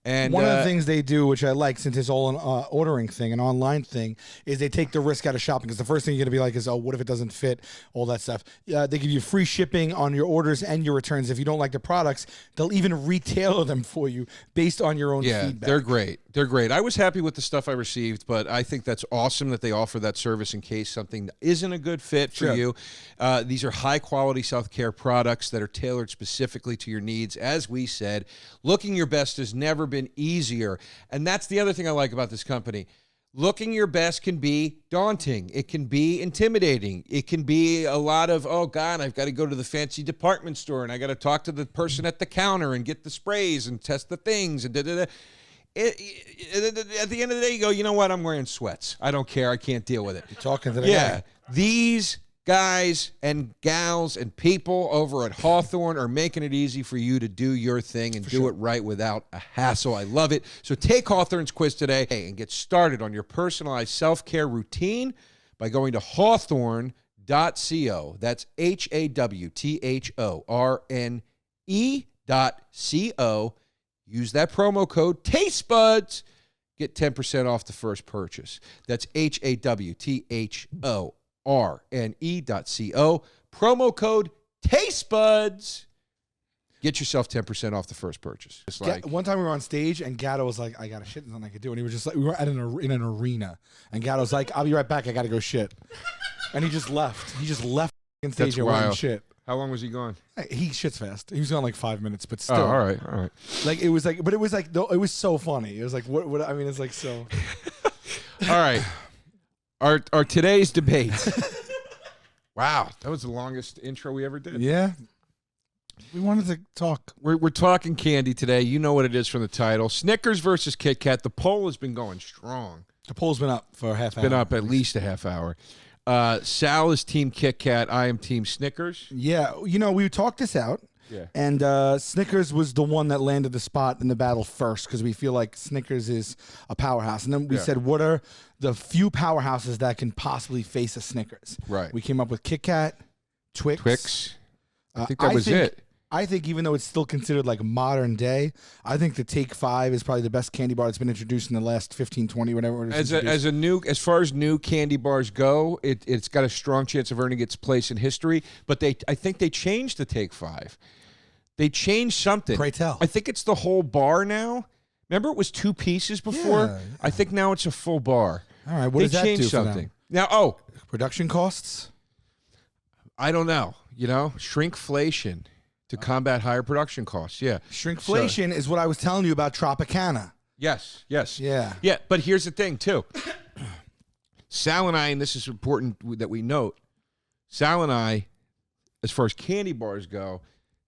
And One of the things they do, which I like, since it's all an ordering thing, an online thing, is they take the risk out of shopping. Because the first thing you're going to be like is, oh, what if it doesn't fit? All that stuff. They give you free shipping on your orders and your returns. If you don't like the products, they'll even retailer them for you based on your own feedback. they're great. They're great. I was happy with the stuff I received, but I think that's awesome that they offer that service in case something isn't a good fit for Sure. you. These are high-quality self-care products that are tailored specifically to your needs. As we said, looking your best has never been easier, and that's the other thing I like about this company. Looking your best can be daunting. It can be intimidating. It can be a lot of, oh, God, I've got to go to the fancy department store, and I got to talk to the person at the counter and get the sprays and test the things and da-da-da. At the end of the day, you go, you know what? I'm wearing sweats. I don't care. I can't deal with it. You're talking to the Yeah. guy. These guys and gals and people over at Hawthorne are making it easy for you to do your thing and do it right without a hassle. I love it. So take Hawthorne's quiz today and get started on your personalized self-care routine by going to hawthorne.co. That's HAWTHORNE.co. Use that promo code TasteBuds. Get 10% off the first purchase. That's HAWTHORNE.co. Promo code TasteBuds. Get yourself 10% off the first purchase. It's like, One time we were on stage and Gatto was like, I got to shit, something I could do. And he was just like, we were in an arena. And Gatto was like, I'll be right back. I got to go shit. And he just left. He just left the stage That's and went and wild. shit. how long was he gone? He shits fast. He was gone like 5 minutes, but still. Oh, all right, all right. Like it was like, but it was like, it was so funny. It was like, what I mean, it's like so. All right. Our today's debate. Wow, that was the longest intro we ever did. Yeah. We wanted to talk. We're talking candy today. You know what it is from the title. Snickers versus Kit Kat. The poll has been going strong. The poll's been up for a half hour. Been up at least a half hour. Sal is Team Kit Kat. I am Team Snickers. Yeah, you know, we talked this out. Yeah. And Snickers was the one that landed the spot in the battle first because we feel like Snickers is a powerhouse. And then we Yeah. said, what are the few powerhouses that can possibly face a Snickers? Right. We came up with Kit Kat, Twix. Twix. I think that was it. I think even though it's still considered like modern day, I think the Take 5 is probably the best candy bar that's been introduced in the last 15, 20, whatever. It was introduced. As far as new candy bars go, it's got a strong chance of earning its place in history. But I think they changed the Take 5. They changed something. Pray tell. I think it's the whole bar now. Remember, it was 2 pieces before. Yeah. I think now it's a full bar. All right, what They does that changed do for them? something now. Production costs? I don't know. Shrinkflation to combat higher production costs. Yeah, Shrinkflation is what I was telling you about Tropicana. Yes. Yeah. Yeah, but here's the thing, too. Sal and I, and this is important that we note, Sal and I, as far as candy bars go,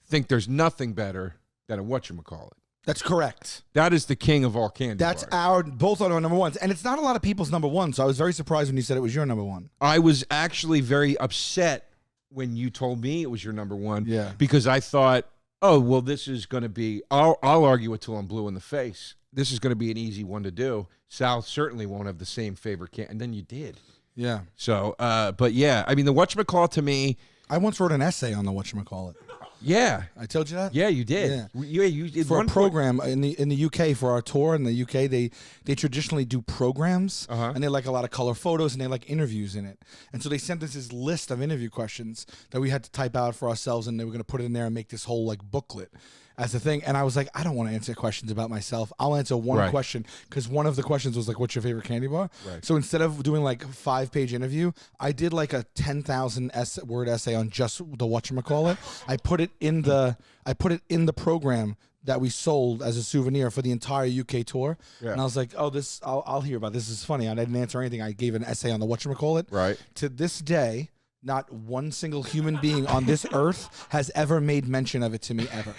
think there's nothing better than a whatchamacallit. That's correct. That is the king of all candy That's bars. both are our number ones, and it's not a lot of people's number one. So I was very surprised when you said it was your number one. I was actually very upset when you told me it was your number one. Yeah. Because I thought, oh, well, this is going to be, I'll argue it till I'm blue in the face. This is going to be an easy one to do. Sal certainly won't have the same favorite candy. And then you did. Yeah. So, but yeah, I mean, the whatchamacallit to me, I once wrote an essay on the whatchamacallit. yeah. I told you that? Yeah, you did. Yeah. You did For one a program in the UK, for our tour in the UK, they traditionally do programs, and they like a lot of color photos, and they like interviews in it. And so they sent us this list of interview questions that we had to type out for ourselves, and they were going to put it in there and make this whole like booklet as a thing. And I was like, I don't want to answer questions about myself. I'll answer one Right. question, because one of the questions was like, what's your favorite candy bar? Right. So instead of doing like a 5-page interview, I did like a 10,000 word essay on just the whatchamacallit. I put it in the program that we sold as a souvenir for the entire UK tour. Yeah. And I was like, oh, I'll hear about this. This is funny. I didn't answer anything. I gave an essay on the whatchamacallit. Right. To this day, not one single human being on this earth has ever made mention of it to me ever.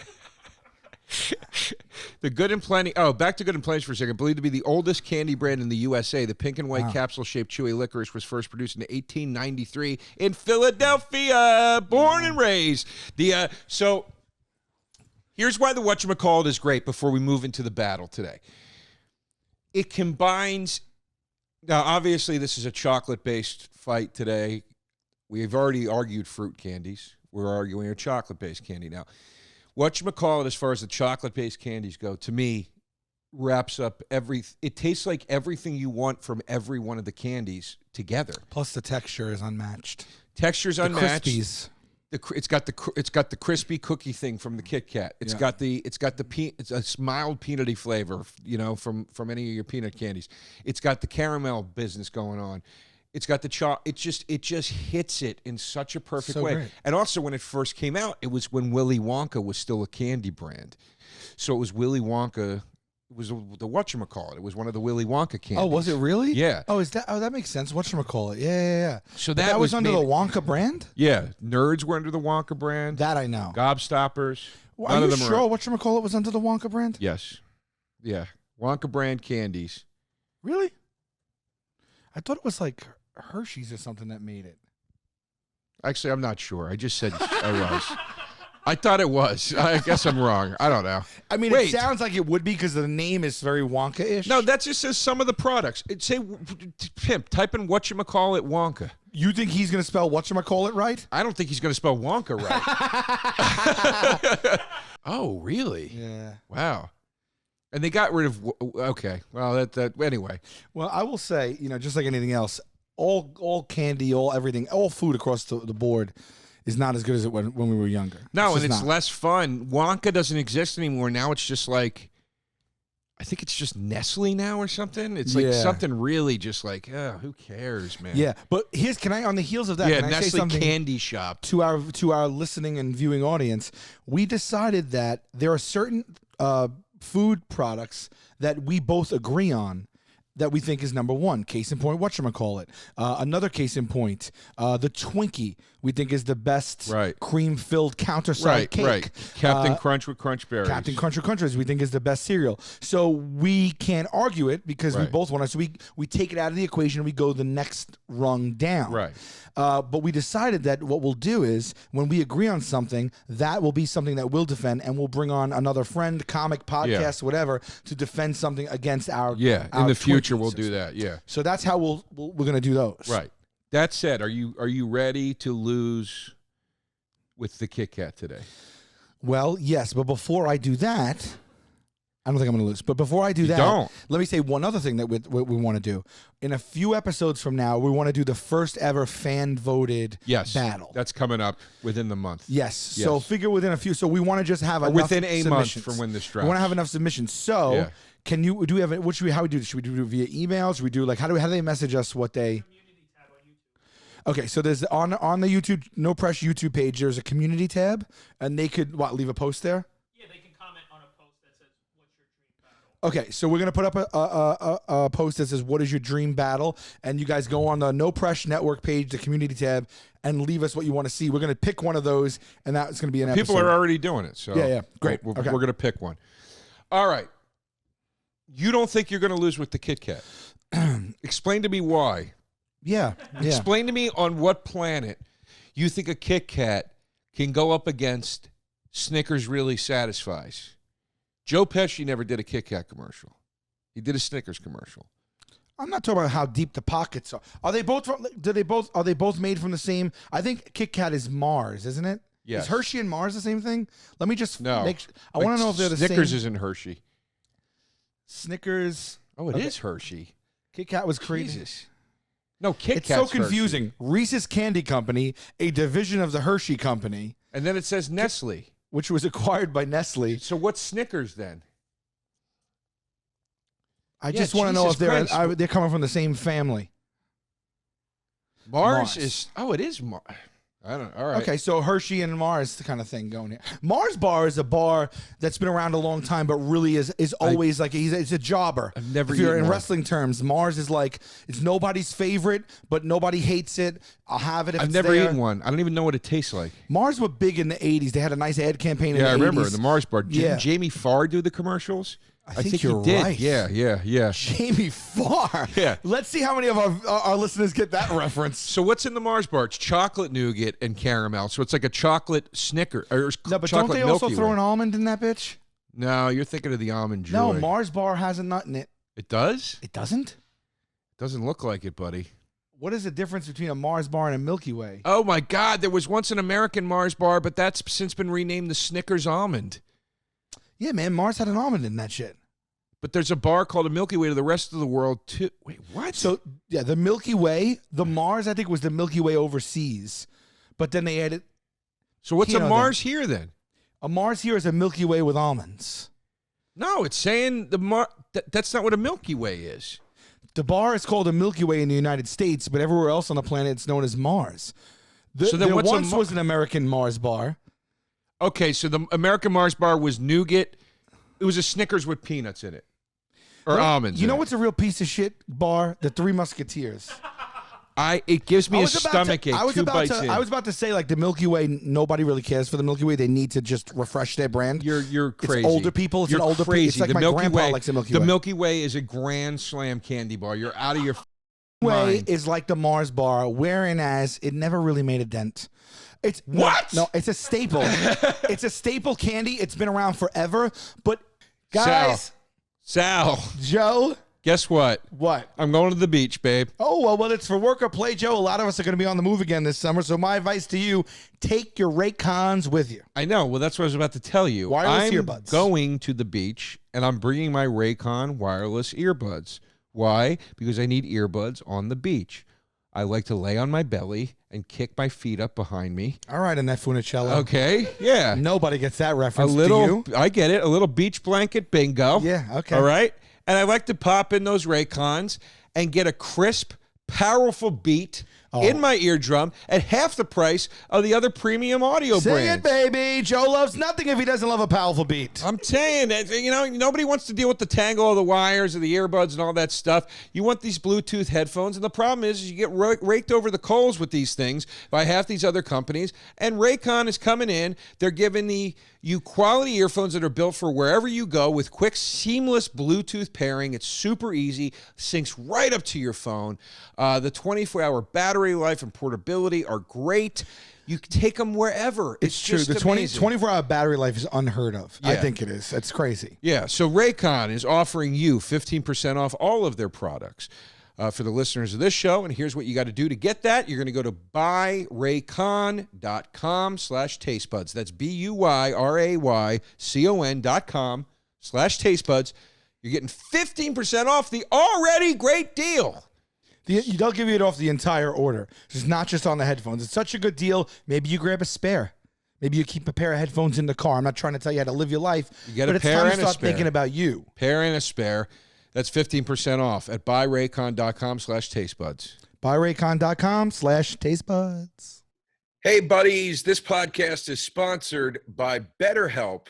The Good and Plenty. Oh, back to Good and Plenty for a second. Believed to be the oldest candy brand in the USA, the pink and white capsule-shaped chewy licorice was first produced in 1893 in Philadelphia. Born and raised. So here's why the whatchamacallit is great before we move into the battle today. It combines. Now, obviously, this is a chocolate-based fight today. We've already argued fruit candies. We're arguing a chocolate-based candy now. Whatchamacallit, as far as the chocolate-based candies go, to me, wraps up it tastes like everything you want from every one of the candies together. Plus, the texture is unmatched. Texture's unmatched. Crispies. It's got the crispy cookie thing from the Kit Kat. It's Yeah. got it's a mild peanutty flavor, from any of your peanut candies. It's got the caramel business going on. It's got the it just hits it in such a perfect So way. great. And also, when it first came out, it was when Willy Wonka was still a candy brand. So it was Willy Wonka. It was the whatchamacallit. It was one of the Willy Wonka candies. Oh, was it really? Yeah. Oh, that makes sense. Whatchamacallit. Yeah. So But that was under the Wonka brand? Yeah, Nerds were under the Wonka brand. That I know. Gobstoppers. Well, none are of you them sure whatchamacallit was under the Wonka brand? Yes. Yeah. Wonka brand candies. Really? I thought it was like Hershey's or something that made it. Actually, I'm not sure. I just said I was. I thought it was. I guess I'm wrong. I don't know. I mean, Wait. it sounds like it would be because the name is very Wonka-ish. No, that just says some of the products. It say pimp. Type in whatchamacallit Wonka. You think he's going to spell whatchamacallit right? I don't think he's going to spell Wonka right. Oh, really? Yeah. Wow. And they got rid of. Okay. Well, that anyway. Well, I will say, just like anything else, all candy, everything, all food across the board is not as good as it was when we were younger. No, and just it's not. less fun. Wonka doesn't exist anymore. Now it's just like, I think it's just Nestle now or something. It's like Yeah. something really just like, who cares, man? Yeah, but on the heels of that, Yeah, can I say Nestle something Candy Shop. to our listening and viewing audience? We decided that there are certain food products that we both agree on that we think is number one. Case in point, whatchamacallit. Another case in point, the Twinkie we think is the best Right. cream-filled counter-side cake. Right. Captain Crunch with Crunch Berries. Captain Crunch or Crunchers we think is the best cereal. So we can't argue it because we Right. both want to. So we take it out of the equation and we go the next rung down. Right. But we decided that what we'll do is when we agree on something, that will be something that we'll defend, and we'll bring on another friend, comic, podcast, whatever, to defend something against our. Yeah. our In the future, Twinkie we'll do system. that. Yeah. So that's how we're going to do those. Right. That said, are you ready to lose with the Kit Kat today? Well, yes, but before I do that, I don't think I'm going to lose. But before I do that, don't. let me say one other thing that we want to do. In a few episodes from now, we want to do the first ever fan voted Yes. battle. That's coming up within the month. Yes. So Yes. figure within a few. So we want to just have Or enough within a month submissions. from when this We drops. want to have enough submissions. So Yeah. do we have it? How we do this? Should we do it via email? Should we do how do they message us what they? Okay, so there's on the YouTube No Press YouTube page. There's a community tab, and they could leave a post there. Yeah, they can comment on a post that says, "What's your dream battle?" Okay, so we're gonna put up a post that says "What is your dream battle?" and you guys go on the No Press Network page, the community tab, and leave us what you want to see. We're gonna pick one of those, and that's gonna be an episode. People are already doing it. So Yeah, great. We're Okay. going to pick one. All right. You don't think you're going to lose with the Kit Kat? Explain to me why. Yeah. Explain to me on what planet you think a Kit Kat can go up against Snickers really satisfies. Joe Pesci never did a Kit Kat commercial. He did a Snickers commercial. I'm not talking about how deep the pockets are. Are they both? Are they both made from the same? I think Kit Kat is Mars, isn't it? Yes. Is Hershey and Mars the same thing? Let me just No. make. I want to know if they're the same. Snickers isn't Hershey. Snickers. Oh, it is Hershey. Kit Kat was created. Jesus. No, Kit It's Kat's so confusing. Reese's Candy Company, a division of the Hershey Company, Hershey. And then it says Nestle. which was acquired by Nestle. So what's Snickers then? I Yeah, just want to know Jesus if they're Christ. they're coming from the same family. Mars Mars. is. Oh, it is Mars. I don't. All right. Okay, so Hershey and Mars kind of thing going here. Mars Bar is a bar that's been around a long time, but really is always like it's a jobber. I've never If you're eaten in one. wrestling terms, Mars is like it's nobody's favorite, but nobody hates it. I'll have it if I've it's never there. eaten one. I don't even know what it tastes like. Mars were big in the '80s. They had a nice ad campaign. Yeah, I in the remember 80s. the Mars bar. Didn't Yeah. Jamie Farr do the commercials? I think he you're did. right. Yeah. Jamie Farr. Yeah. Let's see how many of our listeners get that reference. So what's in the Mars bar? It's chocolate nougat and caramel. So it's like a chocolate Snicker or No, but chocolate don't they also Milky throw Way. an almond in that bitch? No, you're thinking of the almond joy. No, Mars Bar has a nut in it. It does? It doesn't? Doesn't look like it, buddy. What is the difference between a Mars Bar and a Milky Way? Oh my God! There was once an American Mars bar, but that's since been renamed the Snickers almond. Yeah, man, Mars had an almond in that shit. But there's a bar called a Milky Way to the rest of the world too. Wait, what? So, yeah, the Milky Way, the Mars, I think, was the Milky Way overseas. But then they added So what's You a know Mars here then? a Mars here is a Milky Way with almonds. No, it's saying that's not what a Milky Way is. The bar is called a Milky Way in the United States, but everywhere else on the planet it's known as Mars. So then there what's a once Mar- was an American Mars bar. Okay, so the American Mars bar was nougat. It was a Snickers with peanuts in it. Or almonds. You in know it. what's a real piece of shit bar? The Three Musketeers. It gives me I a was about stomach to- ache. I was Two about bites to. in. I was about to say like the Milky Way. Nobody really cares for the Milky Way. They need to just refresh their brand. You're crazy. It's older people. It's You're an older people. crazy. It's like the my Milky grandpa Way, likes the Milky The Way. Milky Way is a grand slam candy bar. You're out of your Way mind. is like the Mars bar, whereas it never really made a dent. It's What? No, it's a staple. It's a staple candy. It's been around forever. But guys, Sal, Joe, guess what? what? I'm going to the beach, babe. Oh, well, whether it's for work or play, Joe, a lot of us are going to be on the move again this summer. So my advice to you, take your Raycons with you. I know. Well, that's what I was about to tell you. Wireless I'm earbuds. going to the beach, and I'm bringing my Raycon wireless earbuds. Why? Because I need earbuds on the beach. I like to lay on my belly and kick my feet up behind me. All right, Annette Funicello. Okay? Yeah. Nobody gets that A reference. little, Do I get it. A little beach blanket bingo. you? Yeah, okay. All right. And I like to pop in those Raycons and get a crisp, powerful beat in my eardrum at half the price of the other premium audio Sing brands. it, baby. Joe loves nothing if he doesn't love a powerful beat. I'm saying that, nobody wants to deal with the tangle of the wires or the earbuds and all that stuff. You want these Bluetooth headphones, and the problem is you get raked over the coals with these things by half these other companies. And Raycon is coming in. They're giving you quality earphones that are built for wherever you go with quick, seamless Bluetooth pairing. It's super easy, syncs right up to your phone. The 24-hour battery life and portability are great. You can take them wherever. It's true. just The amazing. 24-hour battery life is unheard of. I Yeah. think it is. That's crazy. Yeah, so Raycon is offering you 15% off all of their products for the listeners of this show. And here's what you got to do to get that. You're going to go to buyraycon.com/tastebuds. That's BUYRAYCON.com/tastebuds. You're getting 15% off the already great deal. They'll give you it off the entire order. It's not just on the headphones. It's such a good deal. Maybe you grab a spare. Maybe you keep a pair of headphones in the car. I'm not trying to tell you how to live your life, You get but a it's pair time to and a start spare. thinking about you. Pair and a spare. That's 15% off at buyraycon.com/tastebuds. Buyraycon.com/tastebuds. Hey, buddies, this podcast is sponsored by BetterHelp.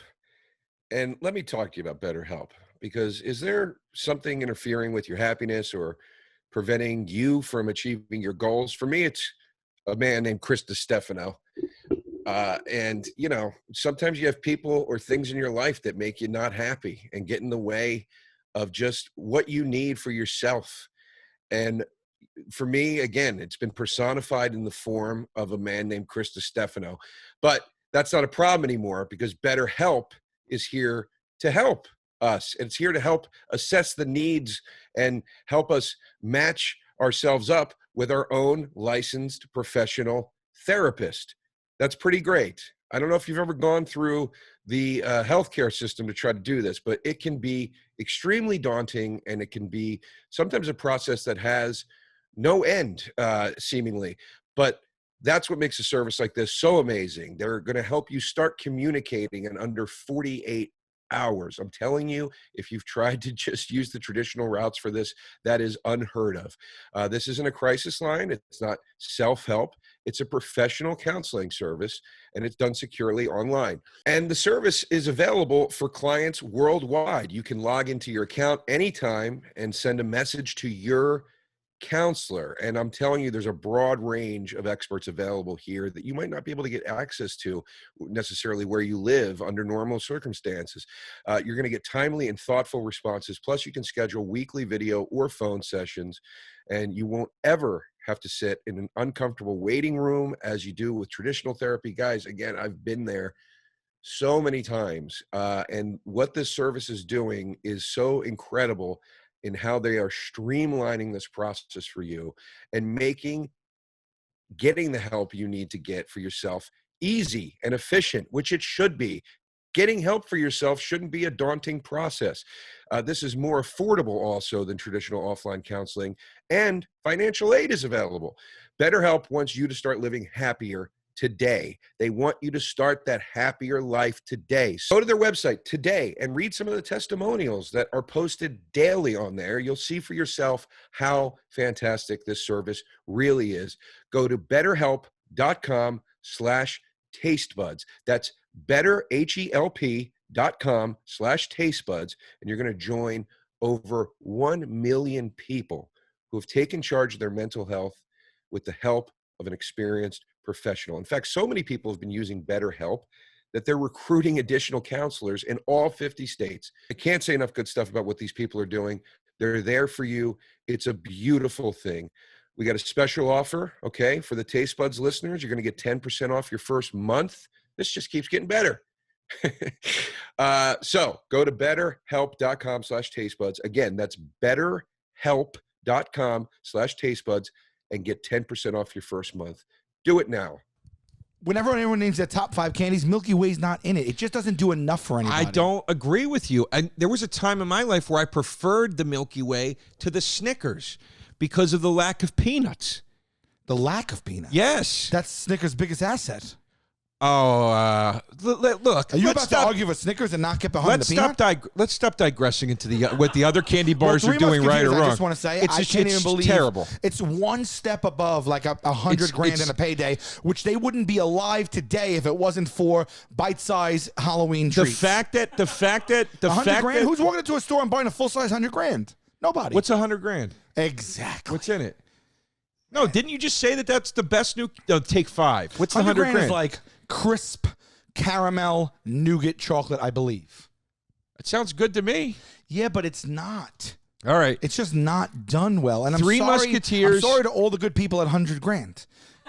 And let me talk to you about BetterHelp, because is there something interfering with your happiness or preventing you from achieving your goals? For me, it's a man named Chris DiStefano. And, you know, sometimes you have people or things in your life that make you not happy and get in the way of just what you need for yourself. And for me, again, it's been personified in the form of a man named Chris Stefano. But that's not a problem anymore because BetterHelp is here to help us. It's here to help assess the needs and help us match ourselves up with our own licensed professional therapist. That's pretty great. I don't know if you've ever gone through the healthcare system to try to do this, but it can be extremely daunting, and it can be sometimes a process that has no end, seemingly. But that's what makes a service like this so amazing. They're going to help you start communicating in under 48 hours. I'm telling you, if you've tried to just use the traditional routes for this, that is unheard of. This isn't a crisis line. It's not self-help. It's a professional counseling service, and it's done securely online. And the service is available for clients worldwide. You can log into your account anytime and send a message to your counselor. And I'm telling you, there's a broad range of experts available here that you might not be able to get access to necessarily where you live under normal circumstances. You're going to get timely and thoughtful responses. Plus, you can schedule weekly video or phone sessions, and you won't ever have to sit in an uncomfortable waiting room as you do with traditional therapy. Guys, again, I've been there so many times. And what this service is doing is so incredible in how they are streamlining this process for you and making getting the help you need to get for yourself easy and efficient, which it should be. Getting help for yourself shouldn't be a daunting process. This is more affordable also than traditional offline counseling, and financial aid is available. BetterHelp wants you to start living happier today. They want you to start that happier life today. So go to their website today and read some of the testimonials that are posted daily on there. You'll see for yourself how fantastic this service really is. Go to betterhelp.com/tastebuds. That's betterhelp.com/tastebuds. And you're going to join over 1 million people who have taken charge of their mental health with the help of an experienced professional. In fact, so many people have been using BetterHelp that they're recruiting additional counselors in all 50 states. I can't say enough good stuff about what these people are doing. They're there for you. It's a beautiful thing. We got a special offer, okay, for the Taste Buds listeners. You're going to get 10% off your first month. This just keeps getting better. So go to betterhelp.com/tastebuds. Again, that's betterhelp.com/tastebuds and get 10% off your first month. Do it now. Whenever anyone names their top 5 candies, Milky Way's not in it. It just doesn't do enough for anybody. I don't agree with you. And there was a time in my life where I preferred the Milky Way to the Snickers because of the lack of peanuts. The lack of peanuts? Yes. That's Snickers' biggest asset. Oh, look. Are you about to argue with Snickers and not get behind the peanut? Let's stop digressing into the what the other candy bars Well, are doing right or wrong. I just want to say, I can't even believe terrible. It's one step above like $100 grand in a payday, which they wouldn't be alive today if it wasn't for bite-sized Halloween treats. The fact that $100 grand. Who's walking into a store and buying a full-size $100 grand? Nobody. What's $100 grand? Exactly. What's in it? No, didn't you just say that that's the best new? No, take 5. What's the $100 grand? Is like crisp caramel nougat chocolate, I believe. It sounds good to me. Yeah, but it's not. All right. It's just not done well. And Three Musketeers. I'm sorry to all the good people at 100 grand,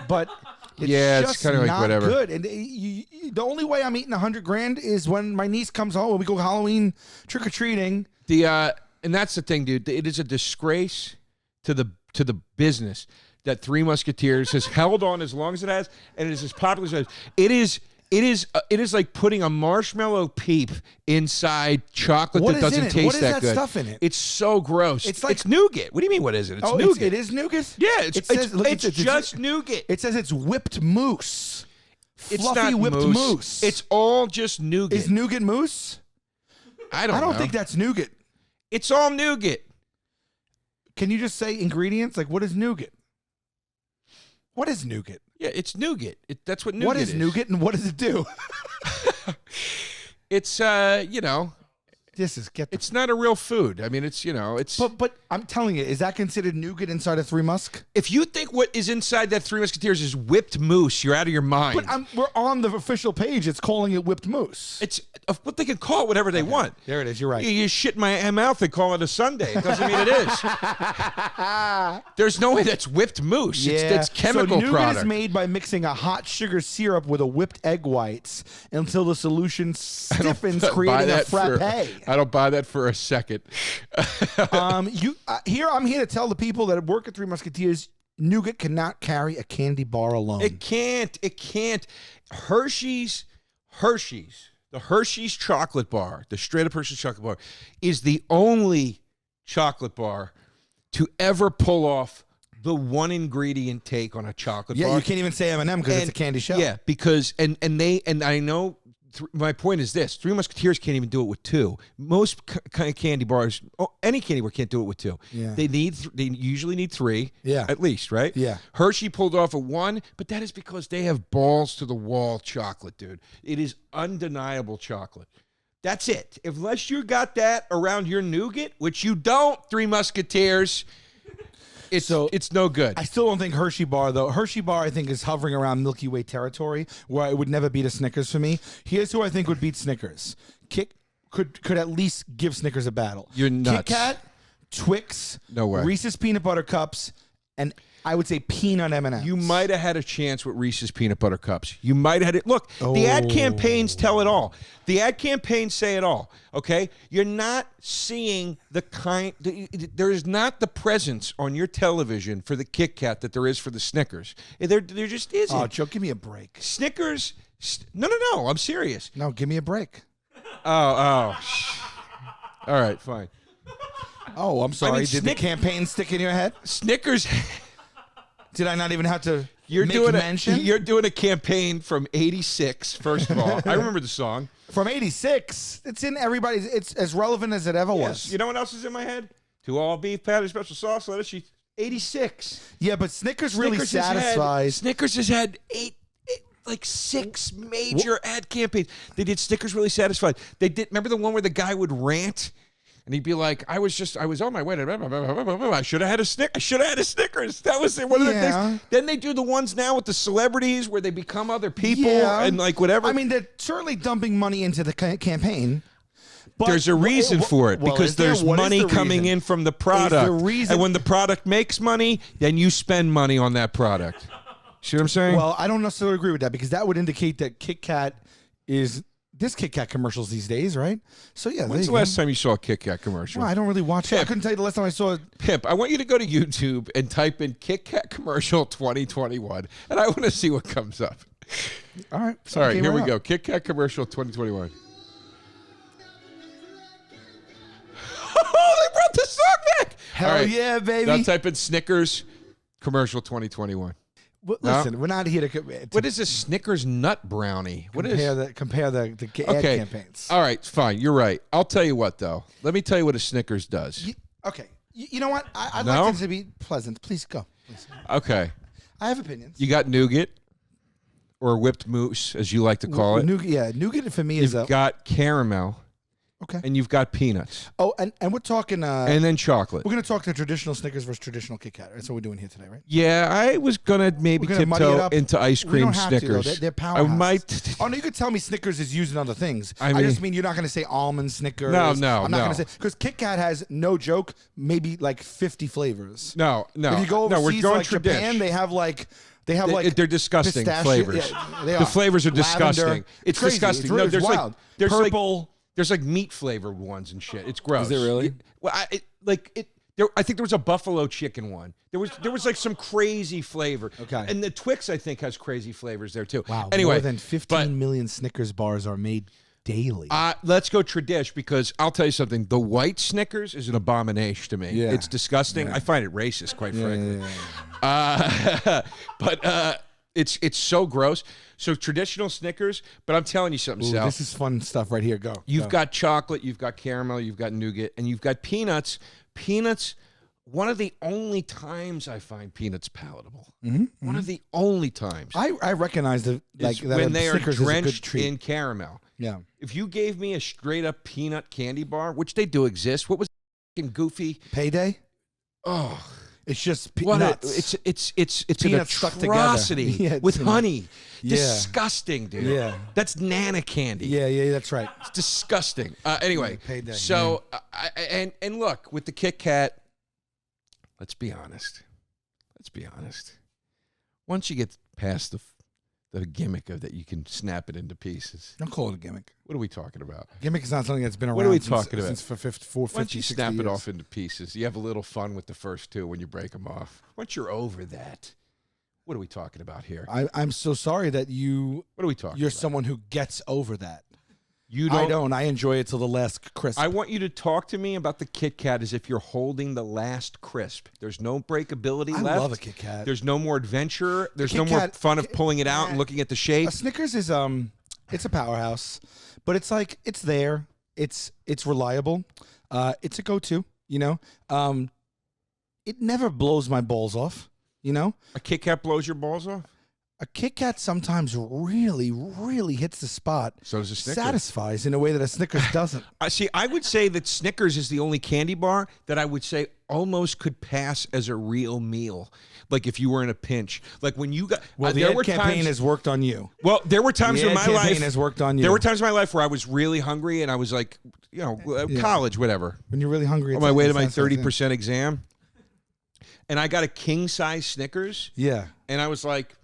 but it's it's kind of like whatever. Good. And the only way I'm eating 100 grand is when my niece comes home and we go Halloween trick or treating. And that's the thing, dude. It is a disgrace to the business that Three Musketeers has held on as long as it has, and it is as popular as it is. It is like putting a marshmallow peep inside chocolate that doesn't taste that good. What is that stuff in it? It's so gross. It's nougat. What do you mean? What is it? It's nougat. It is nougat. Yeah, it's just nougat. It says it's whipped mousse. It's Fluffy not whipped mousse. It's all just nougat. Is nougat mousse? I don't know. think that's nougat. It's all nougat. Can you just say ingredients? Like, what is nougat? What is nougat? Yeah, it's nougat. That's what nougat is. What is nougat and what does it do? It's, It's not a real food. I mean, it's it's. But I'm telling you, is that considered nougat inside a Three Musk? If you think what is inside that Three Musketeers is whipped moose, you're out of your mind. But we're on the official page. It's calling it whipped moose. It's what they can call it whatever they want. There it is. You're right. You shit in my mouth and call it a sundae. It doesn't mean it is. There's no way that's whipped moose. It's chemical so nougat product. is made by mixing a hot sugar syrup with a whipped egg whites until the solution stiffens, creating a frappe. I don't buy that for a second. I'm here to tell the people that work at Three Musketeers, nougat cannot carry a candy bar alone. It can't. Hershey's, the Hershey's chocolate bar, the straight up Hershey's chocolate bar, is the only chocolate bar to ever pull off the one ingredient take on a chocolate bar. Yeah, you can't even say M&M because it's a candy shell. Yeah, because and I know. My point is this: Three Musketeers can't even do it with two. Most kind of candy bars, any candy bar can't do it with two. Yeah. They usually need three. Yeah. At least, right? Yeah. Hershey pulled off a one, but that is because they have balls to the wall chocolate, dude. It is undeniable chocolate. That's it. Unless you got that around your nougat, which you don't, Three Musketeers. It's no good. I still don't think Hershey bar, though. Hershey bar, I think, is hovering around Milky Way territory, where it would never beat a Snickers for me. Here's who I think would beat Snickers. Could at least give Snickers a battle. You're nuts. Kit Kat, Twix, No way. Reese's Peanut Butter Cups, and I would say peanut M&Ms. You might have had a chance with Reese's Peanut Butter Cups. You might have had it. Look, the ad campaigns tell it all. The ad campaigns say it all, okay? You're not seeing there is not the presence on your television for the Kit Kat that there is for the Snickers. There just isn't. Oh, Joe, give me a break. Snickers, no, I'm serious. No, give me a break. All right, fine. Oh, I'm sorry. mean, Did the campaign stick in your head? Snickers... Did I not even have to You're make doing mention? You're doing a campaign from '86. First of all, I remember the song. From 86. It's in everybody's. It's as relevant as it ever was. You know what else is in my head? To all beef patty, special sauce, lettuce cheese. 86. Yeah, but Snickers really Snickers satisfies. Snickers has had six major ad campaigns. They did Snickers really satisfied. They did. Remember the one where the guy would rant? And he'd be like, I was on my way to, I should have had a Snickers. That was one of the things. Then they do the ones now with the celebrities where they become other people and like whatever. I mean, they're certainly dumping money into the campaign. But there's a reason for it because there's money coming in from the product. And when the product makes money, then you spend money on that product. See what I'm saying? Well, I don't necessarily agree with that because that would indicate that Kit Kat is... There's Kit Kat commercials these days, right? So, yeah. When's the last time you saw a Kit Kat commercial? Well, I don't really watch it. I couldn't tell you the last time I saw it. Pimp, I want you to go to YouTube and type in Kit Kat commercial 2021, and I want to see what comes up. All right. All right, here we go. Kit Kat commercial 2021. Oh, they brought the song back. Hell yeah, baby. Now type in Snickers commercial 2021. Well, listen, we're not here to what is a Snickers nut brownie? compare the ad campaigns. All right, fine. You're right. I'll tell you what, though. Let me tell you what a Snickers does. Okay. You know what? I'd like it to be pleasant. Please go. Please. Okay. I have opinions. You got nougat or whipped mousse, as you like to call it. Nougat for me is You've got caramel. Okay. And you've got peanuts. Oh, and we're talking... and then chocolate. We're going to talk the traditional Snickers versus traditional Kit Kat. That's what we're doing here today, right? Yeah, I was going to maybe tiptoe into ice cream we don't have Snickers. To, though. They're powerhouses. I might... Oh, no, you could tell me Snickers is used in other things. I just mean you're not going to say almond Snickers. No, I'm not no. going to say... Because Kit Kat has, no joke, maybe like 50 flavors. No. If you go overseas, we're going like Japan, they have like... they're disgusting flavors. Yeah, the flavors are disgusting. Lavender. It's crazy. disgusting. It's really, No, there's wild. there's purple. There's like meat flavored ones and shit. It's gross. Is it really? Well, I think there was a buffalo chicken one. There was like some crazy flavor. Okay. And the Twix, I think, has crazy flavors there too. Wow. Anyway, More than 15 million Snickers bars are made daily. Let's go tradish because I'll tell you something. The white Snickers is an abomination to me. Yeah. It's disgusting. I find it racist, quite frankly. But it's so gross. So traditional Snickers, but I'm telling you something, Ooh, Sal. this is fun stuff right here. Go. You've got chocolate, you've got caramel, you've got nougat, and you've got peanuts. Peanuts, one of the only times I find peanuts palatable. One of the only times. I recognize that is that when they are Snickers is a good drenched treat. in caramel. Yeah. If you gave me a straight up peanut candy bar, which they do exist, what was fucking goofy? Payday. Oh, It's just what nuts. it's an Peanuts stuck together. atrocity Yeah, with it's honey. Yeah. Disgusting, dude. Yeah. That's nana candy. Yeah, that's right. It's disgusting. Anyway, Yeah, Payday, so and look with the Kit Kat. Let's be honest. Once you get past the gimmick of that, you can snap it into pieces. Don't call it a gimmick. What are we talking about? Gimmick is not something that's been around What are we since, talking about? since for 50, Once 50 you 60 snap it years. off into pieces, you have a little fun with the first two when you break them off. Once you're over that, what are we talking about here? I'm so sorry that you're What are we talking about? someone who gets over that. You I don't. I enjoy it till the last crisp. I want you to talk to me about the Kit Kat as if you're holding the last crisp. There's no breakability I left. love a Kit Kat. There's no more adventure. There's Kit no more Kat- fun of pulling it out and looking at the shape. A Snickers is it's a powerhouse, but it's like it's there. It's reliable. It's a go-to. You know, it never blows my balls off. You know, A Kit Kat blows your balls off? a Kit Kat sometimes really, really hits the spot. So does a Snickers. Satisfies in a way that a Snickers doesn't. See, I would say that Snickers is the only candy bar that I would say almost could pass as a real meal. Like if you were in a pinch. Like when you got... Well, the there ad were campaign times, has worked on you. Well, there were times The in ad my campaign life... has worked on you. There were times in my life where I was really hungry and I was like, you know, college, whatever. When you're really hungry. On it's- my way to it's my not so thin. 30% exam. And I got a king-size Snickers. Yeah. And I was like,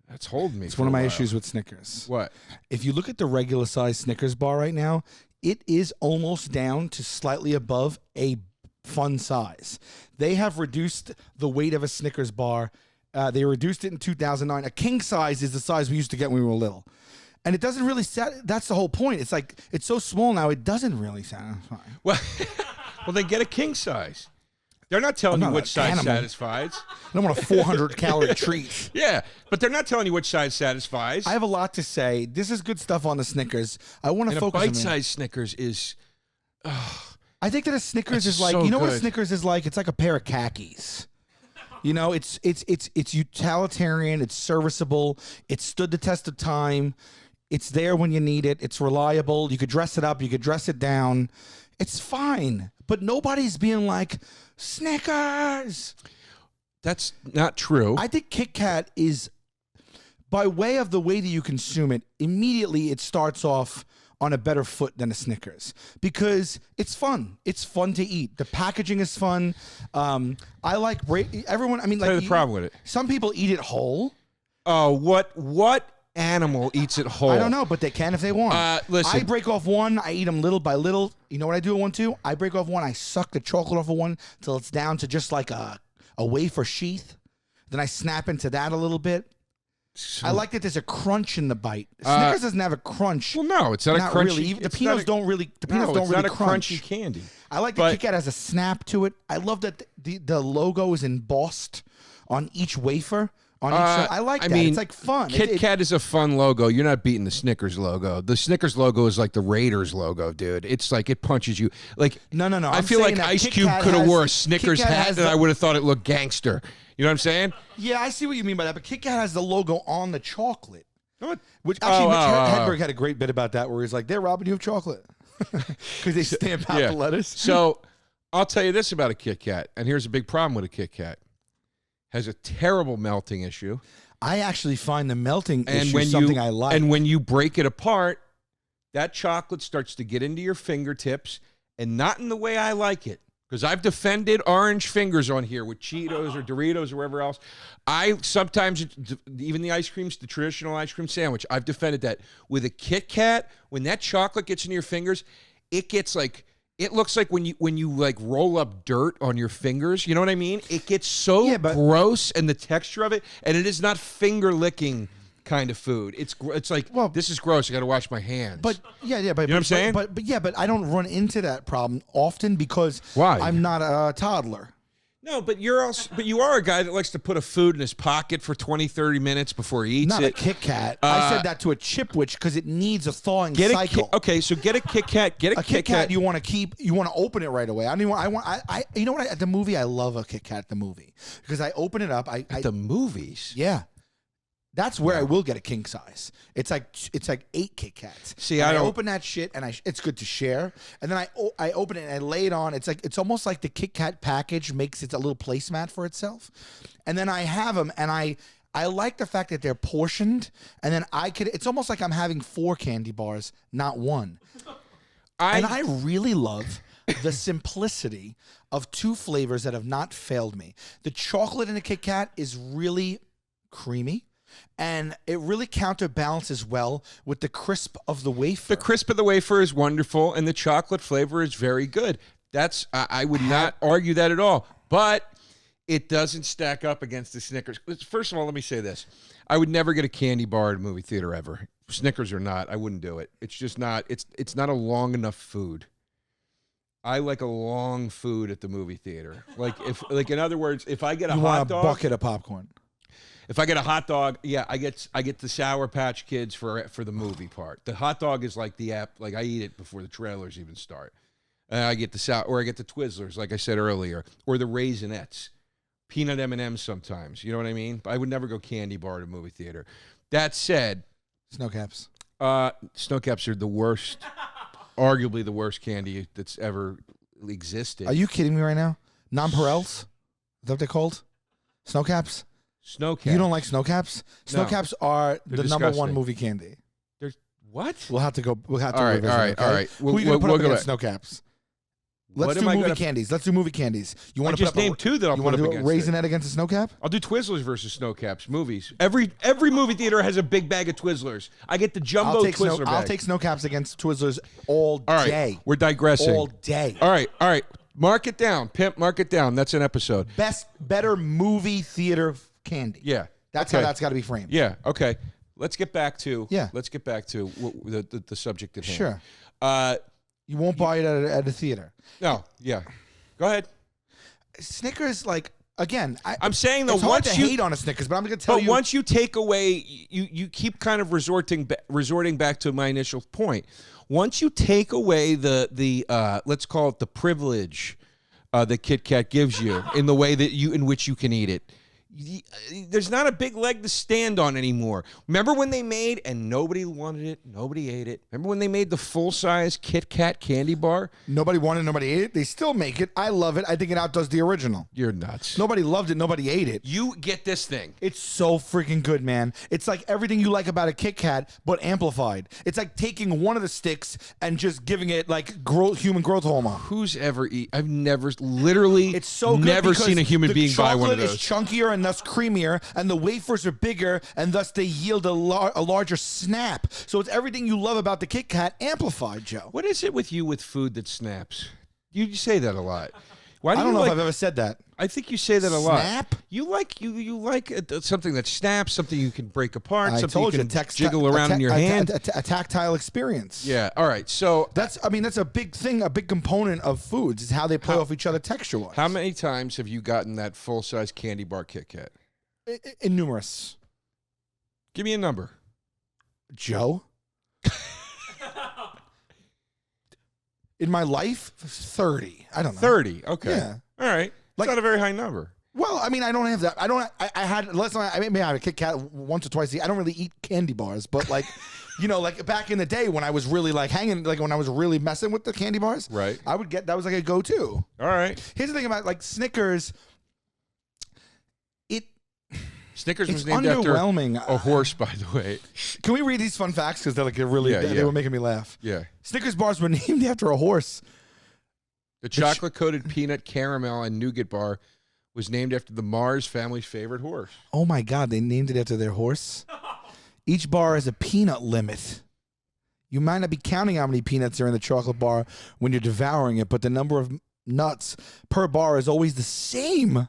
that's holding me. It's for one a of my while. issues with Snickers. What? If you look at the regular size Snickers bar right now, it is almost down to slightly above a fun size. They have reduced the weight of a Snickers bar. They reduced it in 2009. A king size is the size we used to get when we were little. And it doesn't really that's the whole point. It's like it's so small now it doesn't really satisfy. Well, then get a king size. They're not telling I'm you not which an size animal. satisfies. I don't want a 400 calorie treat. Yeah, but they're not telling you which size satisfies. I have a lot to say. This is good stuff on the Snickers. I want to and a focus on it. bite-sized Snickers is... I think that a Snickers That's is like, so you know what a good. Snickers is like? It's like a pair of khakis. You know, it's utilitarian, it's serviceable, it's stood the test of time, it's there when you need it, it's reliable, you could dress it up, you could dress it down. It's fine. But nobody's being like, Snickers. That's not true. I think Kit Kat is, by way of the way that you consume it, immediately it starts off on a better foot than a Snickers because it's fun. It's fun to eat. The packaging is fun. I like everyone. I mean, Tell you like the problem with it. some people eat it whole. Oh, what animal eats it whole? I don't know, but they can if they want. Listen. I break off one. I eat them little by little. You know what I do at one too? I break off one. I suck the chocolate off of one till it's down to just like a wafer sheath. Then I snap into that a little bit. I like that there's a crunch in the bite. Snickers doesn't have a crunch. Well, no, it's not, Not a crunchy. really. The it's peanuts not a- don't really. The peanuts no, don't it's really not a crunch. crunchy candy. I like But- the Kit Kat has a snap to it. I love that the logo is embossed on each wafer. On each, I like that. mean, It's like fun. Kit Kat is a fun logo. You're not beating the Snickers logo. The Snickers logo is like the Raiders logo, dude. It's like it punches you. Like No. I I'm feel like saying that Ice Kit Cube Kat could have has- wore a Kit Snickers Kat hat, has and the- I would have thought it looked gangster. You know what I'm saying? Yeah, I see what you mean by that. But Kit Kat has the logo on the chocolate. What? Which actually, Mitch oh. Hedberg had a great bit about that, where he's like, "They're robbing you of chocolate because they stamp out Yeah. the letters." So I'll tell you this about a Kit Kat, and here's a big problem with a Kit Kat: has a terrible melting issue. I actually find the melting And issue when something you I like. and when you break it apart, that chocolate starts to get into your fingertips, and not in the way I like it. Because I've defended orange fingers on here with Cheetos or Doritos or wherever else. I sometimes, even the ice creams, the traditional ice cream sandwich, I've defended that. With a Kit Kat, when that chocolate gets into your fingers, it gets like, it looks like when you like roll up dirt on your fingers. You know what I mean? It gets so Yeah, but- gross, and the texture of it, and it is not finger licking kind of food. It's like, Well- this is gross. I got to wash my hands. But yeah, but You know what I'm saying? But I don't run into that problem often because Why? I'm not a toddler. No, but you are a guy that likes to put a food in his pocket for 20, 30 minutes before he eats Not a it. Kit Kat. I said that to a Chipwich because it needs a thawing Get a cycle. okay, so get a Kit Kat. Get a, A Kit Kat. you want to keep. You want to open it right away. I don't even. I you know what? At the movie, I love a Kit Kat at the movie because I open it up. I the movies. yeah. That's where I will get a king size. It's like 8 Kit Kats. See, And I don't- open that shit, and it's good to share. And then I open it and I lay it on. It's almost like the Kit Kat package makes it a little placemat for itself. And then I have them, and I like the fact that they're portioned. And then it's almost like I'm having 4 candy bars, not 1. And I really love the simplicity of 2 flavors that have not failed me. The chocolate in a Kit Kat is really creamy. And it really counterbalances well with the crisp of the wafer. The crisp of the wafer is wonderful, and the chocolate flavor is very good. I would not argue that at all. But it doesn't stack up against the Snickers. First of all, let me say this. I would never get a candy bar at a movie theater ever. Snickers or not, I wouldn't do it. It's just not, it's not a long enough food. I like a long food at the movie theater. In other words, if I get a you hot want a dog, bucket of popcorn. if I get a hot dog, yeah, I get the Sour Patch Kids for the movie part. The hot dog is like the app, like I eat it before the trailers even start. I get I get the Twizzlers, like I said earlier, or the Raisinets, peanut M&Ms sometimes. You know what I mean? I would never go candy bar at a movie theater. That said, Snow Caps. Snow Caps are the worst, arguably the worst candy that's ever existed. Are you kidding me right now? Nonpareils? Is that what they're called? Snow Caps? Snow Caps? You don't like Snow Caps? Snow No. Caps are They're the number 1 disgusting. movie candy. There's what? We'll have to go. We'll have to All right, revisit all right, it, okay? all right. Who are you going to put We'll up go against back. Snow Caps? What Let's am do I movie gonna- candies. Let's do movie candies. You I want to just named 2 that I'll You put want up to do a against it. Raisinette against a Snow Cap? I'll do Twizzlers versus Snow Caps movies. Every movie theater has a big bag of Twizzlers. I get the jumbo Twizzler bag. I'll take Snow Caps against Twizzlers all All right, day. we're digressing. All day. All right. Mark it down, pimp. Mark it down. That's an episode. Better movie theater candy. Yeah, That's okay. how that's got to be framed. Yeah. Okay. Let's get back to Yeah. the subject at hand. Sure. You won't buy it at a theater. No. Yeah. Go ahead. Snickers, like, again, I'm saying though, it's hard once to you hate on a Snickers, but I'm going to tell But you. once you take away, you keep kind of resorting back to my initial point. Once you take away the let's call it the privilege that Kit Kat gives you in the way that in which you can eat it, there's not a big leg to stand on anymore. Remember when they made, and nobody wanted it, nobody ate it. Remember when they made the full-size Kit Kat candy bar? Nobody wanted, nobody ate it. They still make it. I love it. I think it outdoes the original. You're nuts. Nobody loved it. Nobody ate it. You get this thing. It's so freaking good, man. It's like everything you like about a Kit Kat, but amplified. It's like taking one of the sticks and just giving it like human growth hormone. Who's ever eat? I've never, literally, It's so good never because seen a human being buy one of The those. chocolate is chunkier and thus creamier, and the wafers are bigger, and thus they yield a larger snap. So it's everything you love about the Kit Kat amplified, Joe. What is it with you with food that snaps? You say that a lot. Why do I don't you know like, if I've ever said that. I think you say that a lot. Snap? You like something that snaps, something you can break apart, I something told you you, can jiggle around in your a hand. tactile experience. Yeah. All right. So That's a big thing, a big component of foods is how they play off each other texture-wise. how many times have you gotten that full-size candy bar Kit Kat? Numerous. Give me a number. Joe? In my life, 30. I don't know. 30. Okay. Yeah. All right. Like- It's not a very high number. Well, I mean, I don't have that. I had last time. I maybe I had a Kit Kat once or twice a year. I don't really eat candy bars, but like, like back in the day when I was really like hanging, like when I was really messing with the candy bars, Right. I would get that was like a go-to. All right. Here's the thing about like Snickers. Snickers It's was named after underwhelming. a horse, by the way. Can we read these fun facts because they're like really Yeah, they yeah. were making me laugh. Yeah. Snickers bars were named after a horse. The chocolate-coated peanut caramel and nougat bar was named after the Mars family's favorite horse. Oh my God, they named it after their horse. Each bar has a peanut limit. You might not be counting how many peanuts are in the chocolate bar when you're devouring it, but the number of nuts per bar is always the same.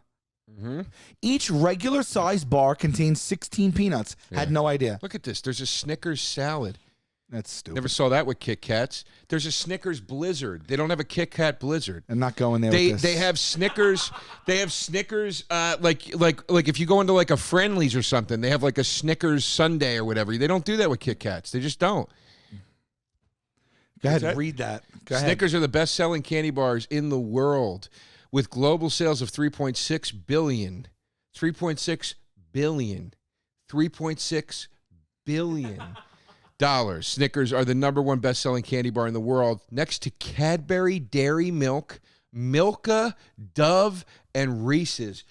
Mm-hmm. Each regular size bar contains 16 peanuts. Had no idea. Look at this. There's a Snickers salad. That's stupid. Never saw that with Kit Kats. There's a Snickers Blizzard. They don't have a Kit Kat Blizzard. I'm not going there They with this. they have Snickers. They have Snickers. Like if you go into like a Friendlies or something, they have like a Snickers Sundae or whatever. They don't do that with Kit Kats. They just don't. Go ahead, that? read that. Go ahead. Snickers are the best-selling candy bars in the world, with global sales of 3.6 billion. 3.6 billion. $3.6 billion. Snickers are the #1 best-selling candy bar in the world, next to Cadbury Dairy Milk, Milka, Dove, and Reese's.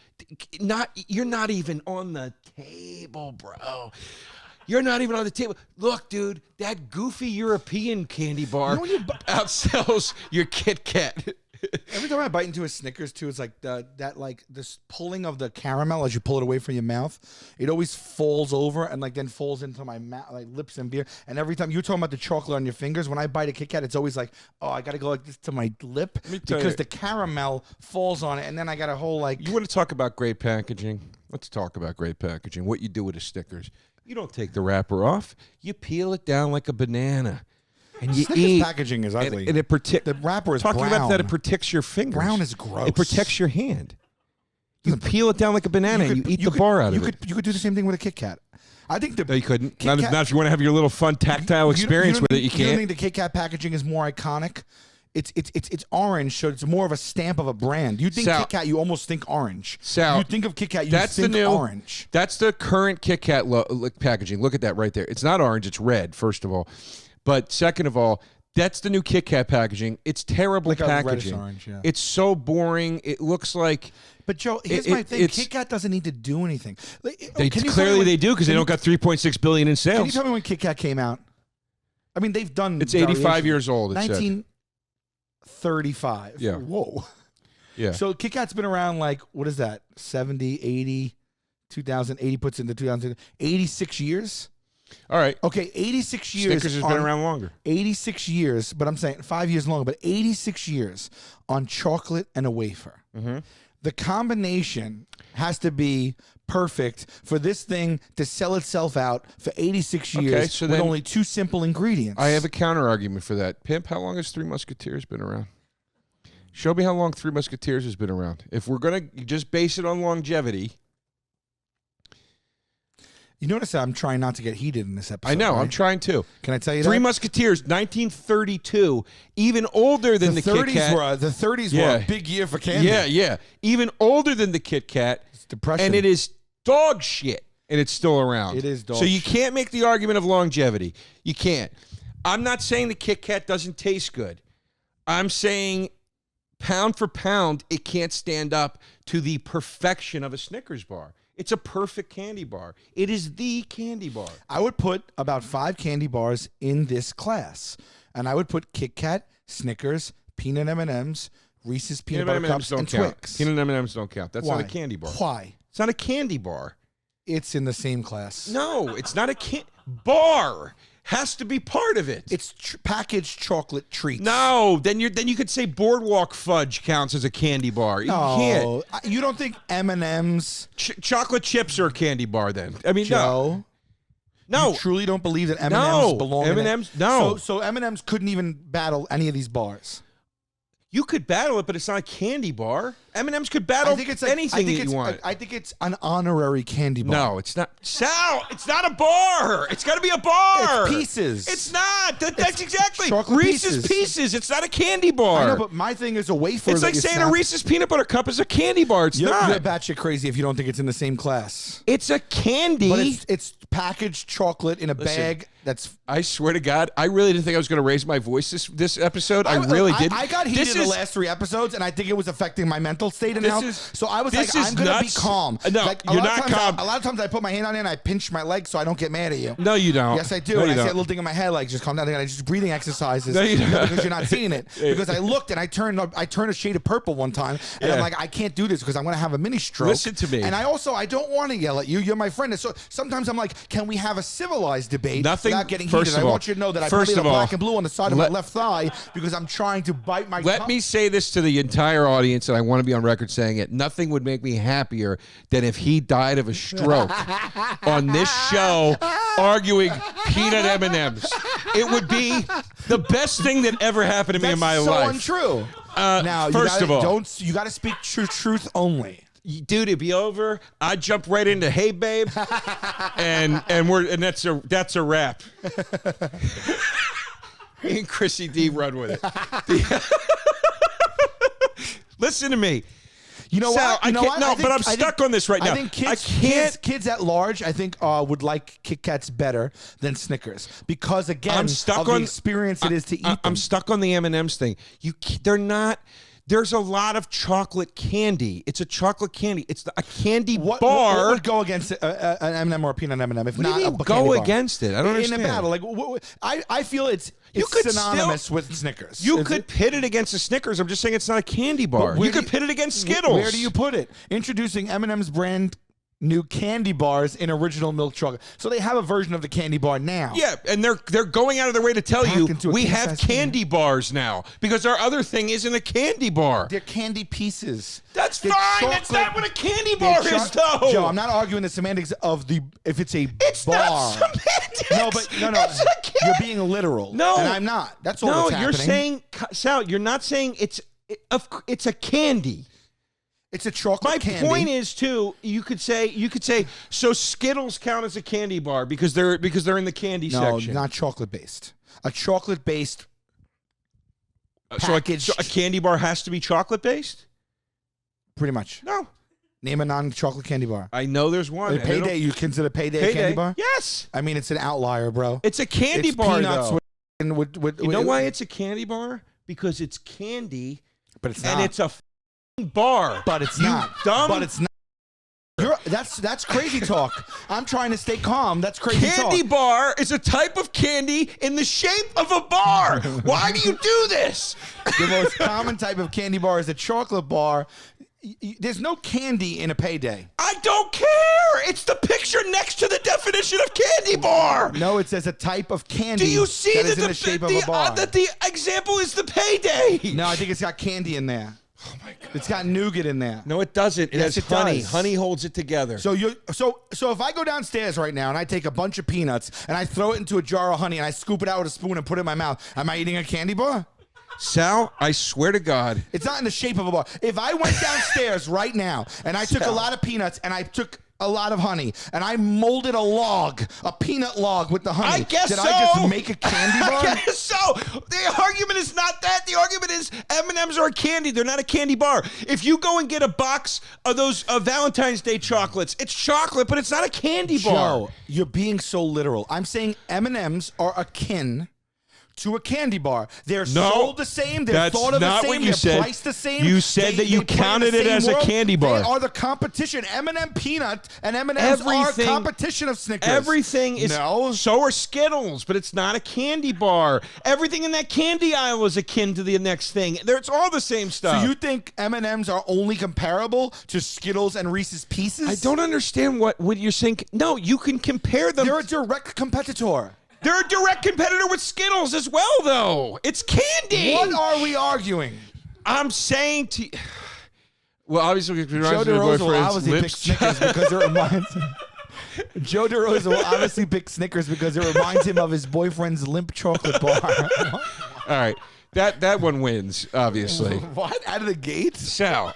You're not even on the table, bro. You're not even on the table. Look, dude, that goofy European candy bar outsells your Kit Kat. Every time I bite into a Snickers too, it's like this pulling of the caramel as you pull it away from your mouth. It always falls over and then falls into my mouth, like lips and beer. And every time you're talking about the chocolate on your fingers, when I bite a Kit Kat, it's always like, oh, I got to go like this to my lip because the caramel falls on it, and then I got a whole like. You want to talk about great packaging? Let's talk about great packaging. What you do with a Snickers? You don't take the wrapper off. You peel it down like a banana. And you Snickers eat. packaging is ugly. And it the wrapper is talking brown. about that it protects your fingers. Brown is gross. It protects your hand. You peel it down like a banana and you eat the bar out of it. You could do the same thing with a Kit Kat. I think No, you couldn't. Kit Kat- Not if you want to have your little fun tactile experience with it. You You don't can't. think the Kit Kat packaging is more iconic? It's orange, so it's more of a stamp of a brand. You think Sal- Kit Kat, you almost think orange. Sal, you think of Kit Kat, you That's think the new orange. That's the current Kit Kat packaging. Look at that right there. It's not orange. It's red. First of all, but second of all, that's the new Kit Kat packaging. It's terrible Like a reddish packaging. orange, yeah. It's so boring. It looks like But Joe, here's It- my it- thing: it's- Kit Kat doesn't need to do anything. they Can you tell me clearly when- they do because they can don't got 3.6 billion in Can you sales. tell me when Kit Kat came out? I mean, they've done. It's 85 variations. years old. It said. 1935. Yeah. Whoa. Yeah. So Kit Kat's been around what is that? 70, 80, 2000, 80 puts into 2000, 86 years? All right. Okay, 86 years. Snickers has been around longer. 86 years, but I'm saying 5 years longer, but 86 years on chocolate and a wafer. Mm-hmm. The combination has to be perfect for this thing to sell itself out for 86 Okay, years so with then- only two simple ingredients. I have a counter argument for that. Pimp, how long has Three Musketeers been around? Show me how long Three Musketeers has been around. If we're going to just base it on longevity. You notice I'm trying not to get heated in this episode. I know. right? I'm trying to. Can I tell you Three that? Musketeers, 1932. Even older than the Kit 30s Kat. were the 30s were Yeah. a big year for candy. Yeah, yeah. Even older than the Kit Kat. It's depression. And it is dog shit. And it's still around. It is dog So you shit. can't make the argument of longevity. You can't. I'm not saying the Kit Kat doesn't taste good. I'm saying pound for pound, it can't stand up to the perfection of a Snickers bar. It's a perfect candy bar. It is the candy bar. I would put about 5 candy bars in this class, and I would put Kit Kat, Snickers, peanut M&Ms, Reese's peanut butter cups, and count. Twix. Peanut M&Ms don't count. That's Why? not a candy bar. Why? It's not a candy bar. It's in the same class. No, it's not a bar. Has to be part of it. It's packaged chocolate treats. No, then you could say Boardwalk Fudge counts as a candy bar. You can't. No, you don't think M&M's, Chocolate chips are a candy bar. Then I mean, Joe? no. You truly don't believe that M&M's No. belong in it? M&Ms no. So M&M's couldn't even battle any of these bars. You could battle it, but it's not a candy bar. M&M's could battle anything that you want. I think it's an honorary candy bar. No, it's not. Sal, it's not a bar. It's got to be a bar. It's pieces. It's not. That's exactly. chocolate Reese's Pieces. It's not a candy bar. I know, but my thing is a wafer. it's that like you saying snap. a Reese's peanut butter cup is a candy bar. It's You're not. batshit crazy if you don't think it's in the same class. It's a candy. But it's packaged chocolate in a bag that's. I swear to God, I really didn't think I was going to raise my voice this episode. I really didn't. I got heated This in the is- last 3 episodes, and I think it was affecting my mental state. And This now, is- so I was this like, is I'm gonna be nuts. calm. No, like, you're not calm. A lot of times I put my hand on it and I pinch my leg so I don't get mad at you. No, you don't. Yes, I do. No, and you I say a don't. little thing in my head, like, just calm down. And I just breathing exercises. No, you don't. Because you're not seeing it. Because I looked and I turned a shade of purple one time, and Yeah. I'm like, I can't do this because I'm gonna have a mini stroke. Listen to me. And I don't want to yell at you. You're my friend. And so sometimes I'm like, can we have a civilized debate without getting first heated? of I all- want you to know that I first put a of all, black and blue on the side of my let- left thigh because I'm trying to bite my Let tongue. me say this to the entire audience, and I want to be on record saying it. Nothing would make me happier than if he died of a stroke on this show arguing peanut M&Ms. It would be the best thing that ever happened to me in my so life. untrue. Now, first of all, you got to speak truth only. dude, it'd be over. I'd jump right into "Hey, babe," and that's a wrap. Me and Chrissy D run with it. Listen to me. You know Sal, what? You know I what? can't, no, I think- but I'm I think- stuck on this right now. I think I can't. kids at large, I think, would like Kit Kats better than Snickers because again, I'm stuck of on the experience it is to eat them. I'm stuck on the M&M's thing. They're not. There's a lot of chocolate candy. It's a chocolate candy. It's a candy What bar. would go against an M&M or a peanut M&M if What do not you mean a go candy bar? against it? I don't in understand. a battle. Like I feel it's could synonymous with Snickers. You Is could it? pit it against a Snickers. I'm just saying it's not a candy bar. where You do could pit it against Skittles. Where do you put it? Introducing M&M's brand new candy bars in original milk chocolate. So they have a version of the candy bar now. Yeah, and they're going out of their way to tell Packed you into a we king-size have peanut. candy bars now because our other thing isn't a candy bar. They're candy pieces. That's They're fine. That's chocolate- not what a candy they're bar is, though. Joe, I'm not arguing the semantics of if it's a It's bar. not semantics. No, but no. It's a candy. You're being literal. No. and I'm not. That's all No, that's you're happening. saying, Sal. You're not saying it's a candy. it's a chocolate My candy. point is too. You could say so. Skittles count as a candy bar because they're in the candy no, section. not chocolate based. A chocolate based. So packaged- a candy bar has to be chocolate based. Pretty much. No, Name a non-chocolate candy bar. I know there's one. A Payday. You consider Payday a candy bar? Yes, I mean, it's an outlier, bro. it's a candy It's bar. peanuts Though. with You know why it's a candy bar? Because it's candy But it's and not. it's a f***ing bar. But it's You not. dumb- But it's not. That's crazy talk. I'm trying to stay calm. That's crazy Candy talk. bar is a type of candy in the shape of a bar. Why do you do this? The most common type of candy bar is a chocolate bar. There's no candy in a Payday. I don't care. It's the picture next to the definition of candy bar. No, it says a type of candy Do you see that is that in the shape of a bar. that the example is the Payday? No, I think it's got candy in there. Oh my god. It's got nougat in there. No, it doesn't. It Yes, has it honey. does. Honey holds it together. So if I go downstairs right now and I take a bunch of peanuts and I throw it into a jar of honey and I scoop it out with a spoon and put it in my mouth, am I eating a candy bar? Sal, I swear to God. It's not in the shape of a bar. If I went downstairs right now and I took a lot of peanuts and I took a lot of honey and I molded a peanut log with the honey, I guess did so. I just make a candy bar? I guess so. The argument is not that. The argument is M&M's are a candy. They're not a candy bar. If you go and get a box of those Valentine's Day chocolates, it's chocolate, but it's not a candy bar. Joe, you're being so literal. I'm saying M&Ms are akin to a candy bar. They're No, sold the same. They're that's thought of not the same. what you they're said. priced the same. You said that you they play in the counted it same as a world. candy bar. They are the competition. M&M peanut and M&Ms are a Everything- competition of Snickers. Everything is No. So are Skittles, but it's not a candy bar. Everything in that candy aisle is akin to the next thing. It's all the same stuff. So you think M&Ms are only comparable to Skittles and Reese's Pieces? I don't understand what you're saying. No, you can compare them. They're a direct competitor. They're a direct competitor with Skittles as well, though. It's candy. What are we arguing? I'm saying to. Well, obviously, it Joe reminds me of my DeRosa will boyfriend's obviously pick lips. Snickers because it reminds him. Joe DeRosa will obviously pick Snickers because it reminds him of his boyfriend's limp chocolate bar. All right, that one wins, obviously. What? Out of the gate? Sal,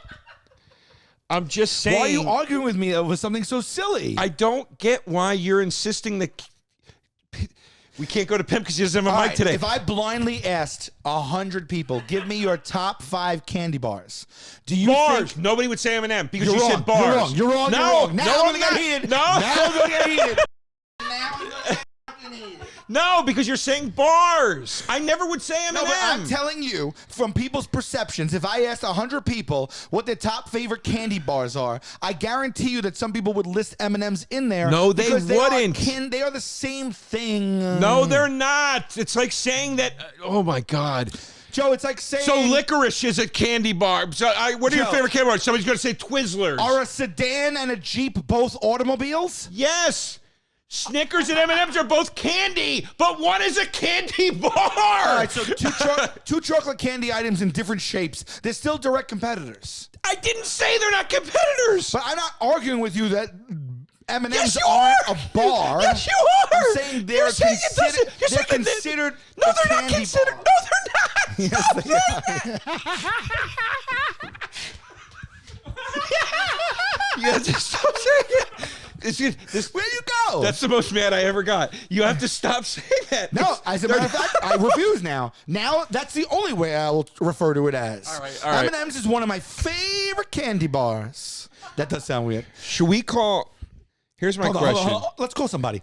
I'm just saying. Why are you arguing with me over something so silly? I don't get why you're insisting that we can't go to Pimp because he doesn't have a All mic right, today. If I blindly asked 100 people, give me your top 5 candy bars, do you bars. think... Nobody would say M&M because You're you wrong. said bars. You're wrong. No, You're wrong. Now no I'm one gonna got get heated. No, Now I'm gonna get heated. no, because you're saying bars. I never would say M&M. No, but I'm telling you, from people's perceptions, if I asked 100 people what their top favorite candy bars are, I guarantee you that some people would list M&Ms in there. No, they because wouldn't. They are the same thing. No, they're not. It's like saying that. Oh my God. Joe, it's like saying... So licorice is a candy bar. So what are your Joe. favorite candy bars? Somebody's going to say Twizzlers. Are a sedan and a Jeep both automobiles? Yes. Snickers and M&M's are both candy, but one is a candy bar. All right, so two chocolate candy items in different shapes. They're still direct competitors. I didn't say they're not competitors. But I'm not arguing with you that M&Ms Yes, you aren't are. a bar. Yes, you are. I'm saying they're You're saying it doesn't- considered. you're They're saying that- considered. No, a they're not candy considered. bar. No, they're not. Yes, they are. You have to stop saying it. This, Where you No. That's the most mad I ever got. You have to stop saying that. No, as a matter of fact, I refuse now. Now, that's the only way I will refer to it as. All right. M&M's is one of my favorite candy bars. That does sound weird. Should we call? Here's my Hold on, question. hold on. Let's call somebody.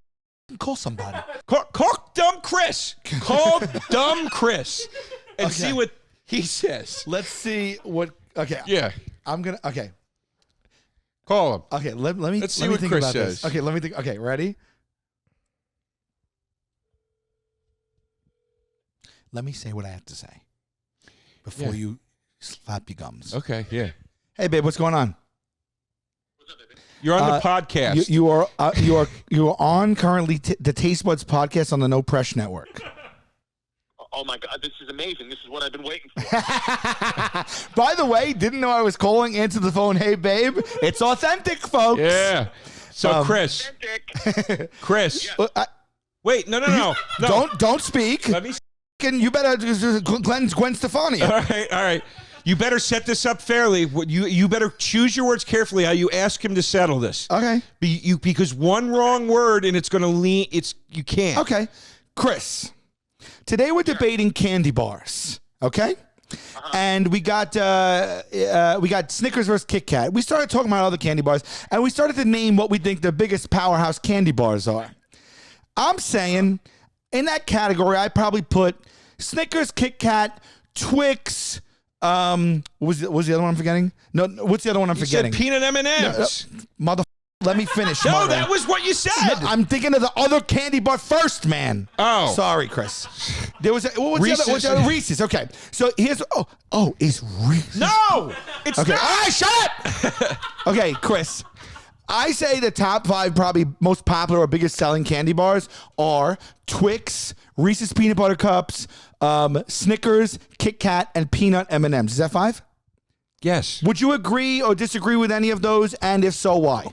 Call somebody. Call dumb Chris. Call dumb Chris and Okay. see what he says. Let's see what. Okay. Yeah, I'm gonna. Okay. call him. Okay. Let me. Let's see let me what think Chris about this. says. Okay. Let me think. Okay. Ready? Let me say what I have to say before Yeah. you slap your gums. Okay, yeah. Hey, babe, what's going on? You're on the podcast. You are on currently the Taste Buds podcast on the No Press Network. Oh my God, this is amazing. This is what I've been waiting for. By the way, didn't know I was calling. Answer the phone. Hey, babe, it's authentic, folks. Yeah. So Chris, Authentic. Chris, wait, no. Don't speak. Let me. And you better Gwen Stefani. All right. You better set this up fairly. You better choose your words carefully. How you ask him to settle this. Okay. Because one wrong word and it's going to lean. You can't. Okay, Chris. Today we're debating candy bars. Okay. And we got Snickers versus Kit Kat. We started talking about other candy bars, and we started to name what we think the biggest powerhouse candy bars are. I'm saying in that category, I probably put Snickers, Kit Kat, Twix. What was the other one I'm forgetting? No, what's the other one I'm You forgetting? said peanut M&Ms. Mother. Let me finish. No, Marvin. that was what you said. No, I'm thinking of the other candy bar first, man. Oh. Sorry, Chris. There was what's Reese's. the other? Reese's. Okay, so here's it's Reese's. No, it's Okay, not. all right, shut up. Okay, Chris. I say the top 5 probably most popular or biggest selling candy bars are Twix, Reese's Peanut Butter Cups, Snickers, Kit Kat, and Peanut M&Ms. Is that 5? Yes. Would you agree or disagree with any of those? And if so, why?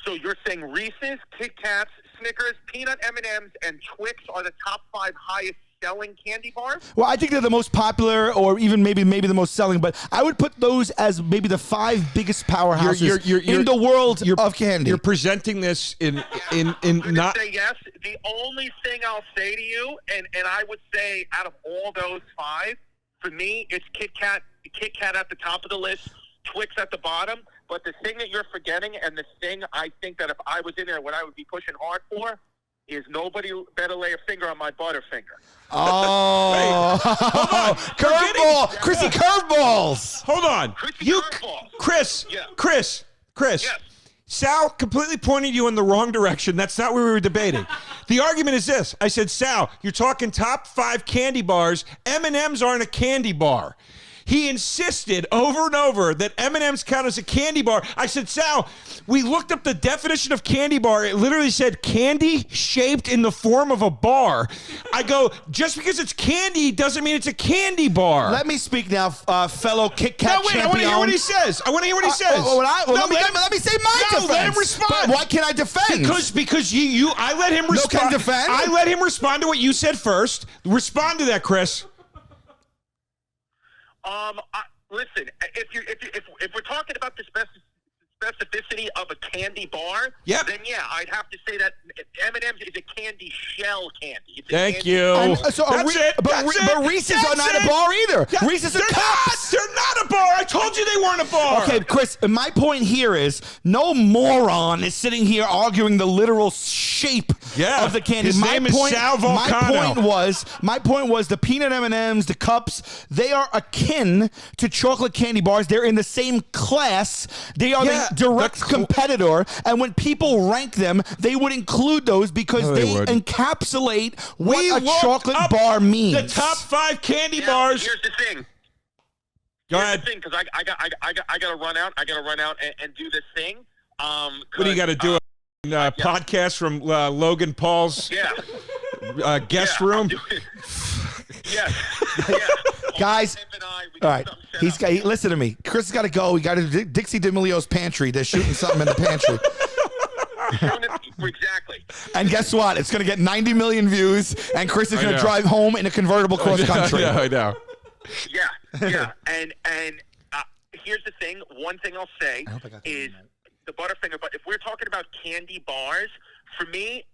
So you're saying Reese's, Kit Kats, Snickers, Peanut M&Ms, and Twix are the top 5 highest selling candy bars? Well, I think they're the most popular, or even maybe the most selling. But I would put those as maybe the 5 biggest powerhouses in the world of candy. You're presenting this in I'm gonna not. say yes. The only thing I'll say to you, and I would say out of all those 5, for me, it's Kit Kat at the top of the list, Twix at the bottom. But the thing that you're forgetting, and the thing I think that if I was in there, what I would be pushing hard for, is nobody better lay a finger on my Butterfinger. Oh, curveball, Chrissy, curveballs. Hold on, Chrissy you, curveballs. Chris, Yeah. Chris. Yes. Sal completely pointed you in the wrong direction. That's not what we were debating. The argument is this. I said, Sal, you're talking top 5 candy bars. M&Ms aren't a candy bar. He insisted over and over that M&Ms count as a candy bar. I said, Sal, we looked up the definition of candy bar. It literally said candy shaped in the form of a bar. I go, just because it's candy doesn't mean it's a candy bar. Let me speak now, fellow Kit Kat No, wait, champion. I want to hear what he says. I want to hear what he says. Let me say my defense. Let him respond. But why can't I defend? Because you I let him respond. can defend? I let him respond to what you said first. Respond to that, Chris. Listen, if we're talking about the specificity of a candy bar, Yep. then yeah, I'd have to say that M&M's is a candy shell candy. It's a Thank candy- you. That's it. But That's it. Reese's That's are not it. a bar either. Yeah, Reese's are they're cups. Not. They're not a bar. I told you they weren't a bar. Okay, Chris, my point here is no moron is sitting here arguing the literal shape Yeah, of the candy. his name is Sal Vulcano. My point was the peanut M&Ms, the cups, they are akin to chocolate candy bars. They're in the same class. They are Yeah, the direct competitor, and when people rank them, they would include those because No, they they would. encapsulate what We a looked chocolate up bar means. The top 5 candy Now, bars. Here's the thing. Go Here's ahead. the thing, because I got to run out. I got to run out and do this thing. What do you got to do? Podcast from Logan Paul's Yeah. guest Yeah, room. I'm doing- Yes. Yeah. Guys, Dave and I, we all got right. something set up. Listen to me. Chris has got to go. We got to Dixie D'Amelio's pantry. They're shooting something in the pantry. Exactly. And guess what? It's going to get 90 million views, and Chris is going to know. drive home in a convertible cross country. Yeah, I know. Yeah. And here's the thing. One thing I'll say is the Butterfinger, but if we're talking about candy bars, for me,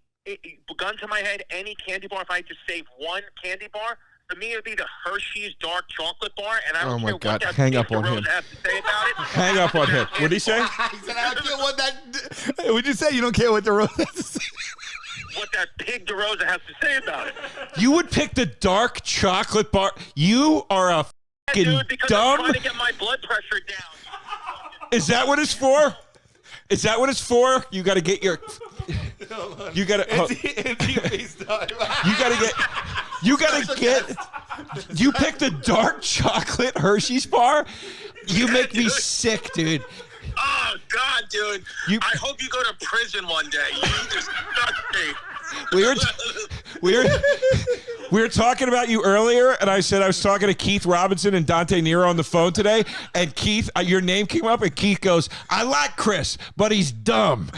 gun to my head, any candy bar, if I had to save one candy bar, for me, it would be the Hershey's dark chocolate bar, and I don't care what that hang Pig up on him. DeRosa has to say about it. Hang up on him. What did he say? He said, I don't care what that. What'd you say? You don't care what the road has to say? What that Pig DeRosa has to say about it. You would pick the dark chocolate bar. You are a fucking Dude, because I'm dumb. trying to get my blood pressure down. Is that what it's for? Is that what it's for? You got to get your. You got to. You got to get. You pick the dark chocolate Hershey's bar. You make me sick, dude. Oh, God, dude. You- I hope you go to prison one day. You disgust me. We were talking about you earlier, and I said I was talking to Keith Robinson and Dante Nero on the phone today, and Keith, your name came up, and Keith goes, "I like Chris, but he's dumb."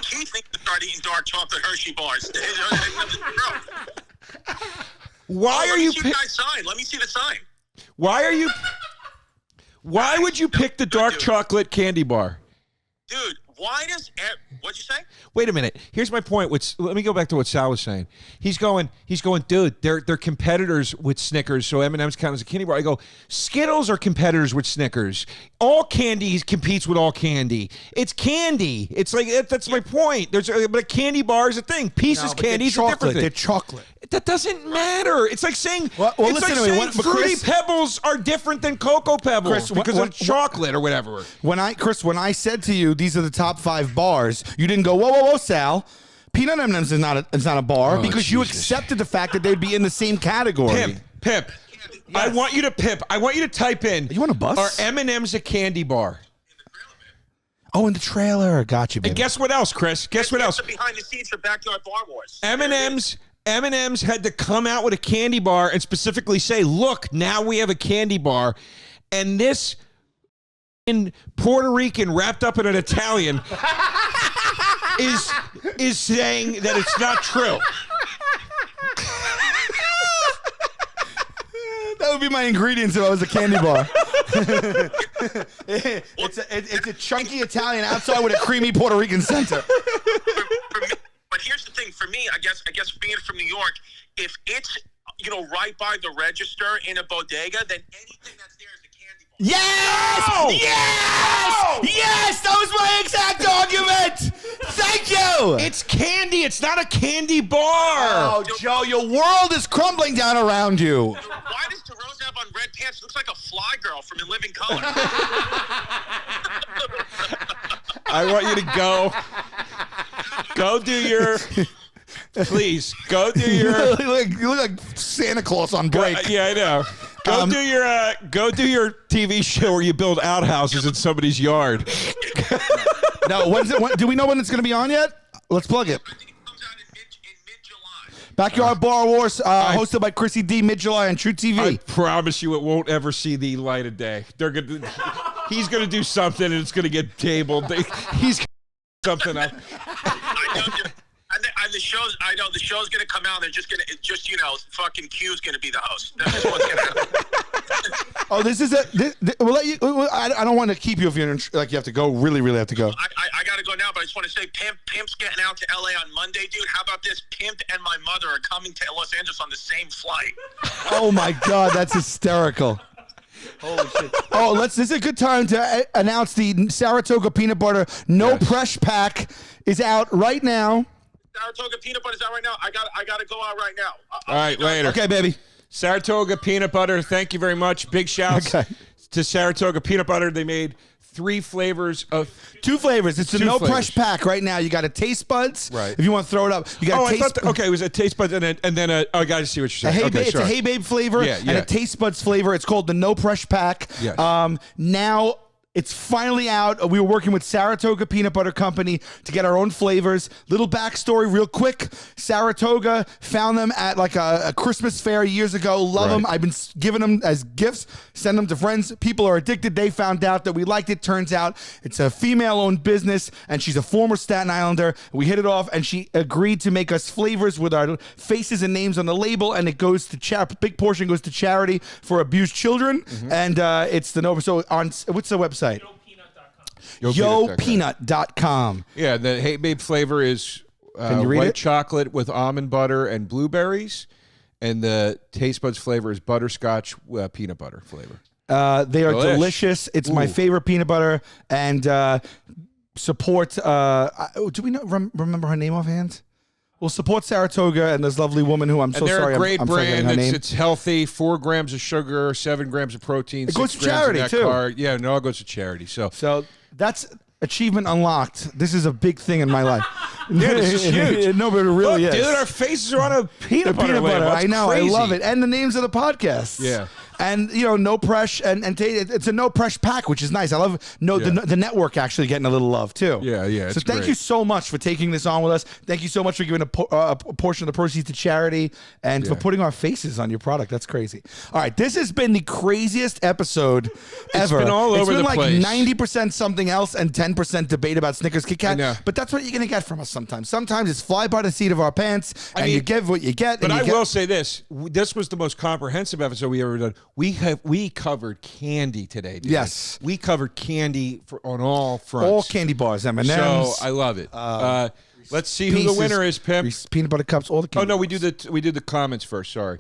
Keith needs to start eating dark chocolate Hershey bars. Why are you? Let me see the sign. Let me see the sign. Why are you? Why would you pick the dark chocolate candy bar? Dude, why does... What'd you say? Wait a minute. Here's my point. Let me go back to what Sal was saying. He's going, dude, they're competitors with Snickers, so M&M's count as a candy bar. I go, Skittles are competitors with Snickers. All candy competes with all candy. It's candy. It's like, that's my point. But a candy bar is a thing. Pieces candy is a different thing. They're chocolate. That doesn't matter. It's like saying, Well, it's listen like to me. saying But Fruity Chris- Pebbles are different than Cocoa Pebbles Chris, because of chocolate or whatever. When I said to you, these are the top 5 bars, you didn't go, whoa, Sal. Peanut M&M's is not a bar because you accepted the fact that they'd be in the same category. Pimp. I want you to pimp. I want you to type in. You want a bus? Are M&M's a candy bar? Oh, in the trailer. Got you, baby. And guess what else, Chris? Guess what else? The behind the scenes for Backyard Bar Wars. M&M's had to come out with a candy bar and specifically say, look, now we have a candy bar. And this in Puerto Rican wrapped up in an Italian is saying that it's not true. That would be my ingredients if I was a candy bar. It's a chunky Italian outside with a creamy Puerto Rican center. For me, but here's the thing. For me, I guess being from New York, if it's right by the register in a bodega, then anything that's there is a candy bar. Yes! No! Yes! No! Yes! That was my exact argument! Thank you! It's candy. It's not a candy bar. Oh, Joe, your world is crumbling down around you. Why does DeRosa have on red pants? It looks like a fly girl from In Living Color. I want you to go do your. Please go do your. You look like Santa Claus on break. Yeah, I know. Go do your TV show where you build outhouses in somebody's yard. No, when's it? Do we know when it's going to be on yet? Let's plug it. I think it comes out in mid-July. Backyard Bar Wars, hosted by Chrissy D, mid-July on True TV. I promise you, it won't ever see the light of day. He's gonna do something, and it's gonna get tabled. He's gonna do something up. And the show's, I know the show's gonna come out. They're just fucking Q's gonna be the host. That's what's gonna happen. Oh, this is we'll let you. I don't want to keep you if you're like you have to go. Really have to go. I gotta go now, but I just want to say, Pimp's getting out to LA on Monday, dude. How about this? Pimp and my mother are coming to Los Angeles on the same flight. Oh my God, that's hysterical. Holy shit! Oh, this is a good time to announce the Saratoga Peanut Butter Press Pack is out right now. Saratoga Peanut Butter is out right now. I gotta go out right now. All right, later. Okay, baby. Saratoga Peanut Butter. Thank you very much. Big shouts to Saratoga Peanut Butter. They made 3 flavors of 2 flavors. It's a Two Press Pack right now. You got a Taste Buds. Right. If you want to throw it up, you got a Taste. Okay, it was a Taste Buds and then I got to see what you're saying. It's a Hey Babe flavor and a Taste Buds flavor. It's called the No Press Pack. Yes. Now It's finally out. We were working with Saratoga Peanut Butter Company to get our own flavors. Little backstory, real quick. Saratoga found them at like a Christmas fair years ago. Love them. I've been giving them as gifts, send them to friends. People are addicted. They found out that we liked it. Turns out it's a female-owned business, and she's a former Staten Islander. We hit it off, and she agreed to make us flavors with our faces and names on the label, and it goes to big portion goes to charity for abused children, and it's the Nova. So on what's the website? YoPeanut.com. Yeah, the Hate Babe flavor is Can you read white it? chocolate with almond butter and blueberries, and the Taste Buds flavor is butterscotch peanut butter flavor. They are Delish. delicious. It's my favorite peanut butter, and support. Do we remember her name offhand? Well, support Saratoga and this lovely woman who I'm so And they're sorry. a great I'm forgetting brand. her name. It's healthy. 4 grams of sugar, 7 grams of protein. It goes 6 to grams of charity, net too. carb. Yeah, it all goes to charity. So that's achievement unlocked. This is a big thing in my life. Yeah, this is huge. No, but it really Look, is. dude, our faces are on a peanut The butter peanut butter. label. That's I know. crazy. I love it. And the names of the podcasts. Yeah. And no press it's a no press pack, which is nice. I love the network actually getting a little love too. Yeah, yeah, So it's thank great. you so much for taking this on with us. Thank you so much for giving a portion of the proceeds to charity and for putting our faces on your product. That's crazy. All right, this has been the craziest episode ever. been all over It's been the like place. 90% something else and 10% debate about Snickers, Kit I Kat. know. But that's what you're gonna get from us sometimes. Sometimes it's fly by the seat of our pants, and mean, you give what you get. But and I you get, will say this: this was the most comprehensive episode we ever done. We covered candy today. Dude. Yes. we covered candy on all fronts. all candy bars, M&Ms. So I love it. Let's see who the Pieces, winner is, Pimp. Peanut butter cups, all the Oh candy no, bars. we did the comments first. Sorry.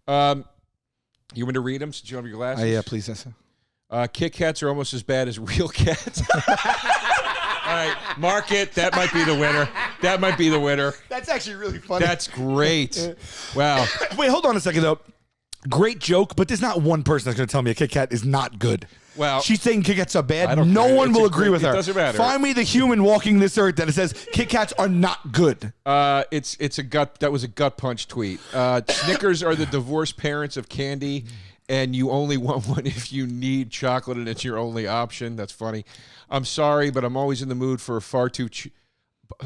You want me to read them since you have your glasses? Yeah, please. Yes. Kit Kats are almost as bad as real cats. All right, mark it. That might be the winner. That might be the winner. That's actually really funny. That's great. Wow. Wait, hold on a second though. Great joke, but there's not one person that's going to tell me a Kit Kat is not good. Well, she's saying Kit Kats are I bad. don't No care. one It's will a agree great- with her. it doesn't matter. Find me the human walking this earth that it says Kit Kats are not good. It's a gut. That was a gut punch tweet. Snickers are the divorced parents of candy, and you only want one if you need chocolate, and it's your only option. That's funny. I'm sorry, but I'm always in the mood for a far too.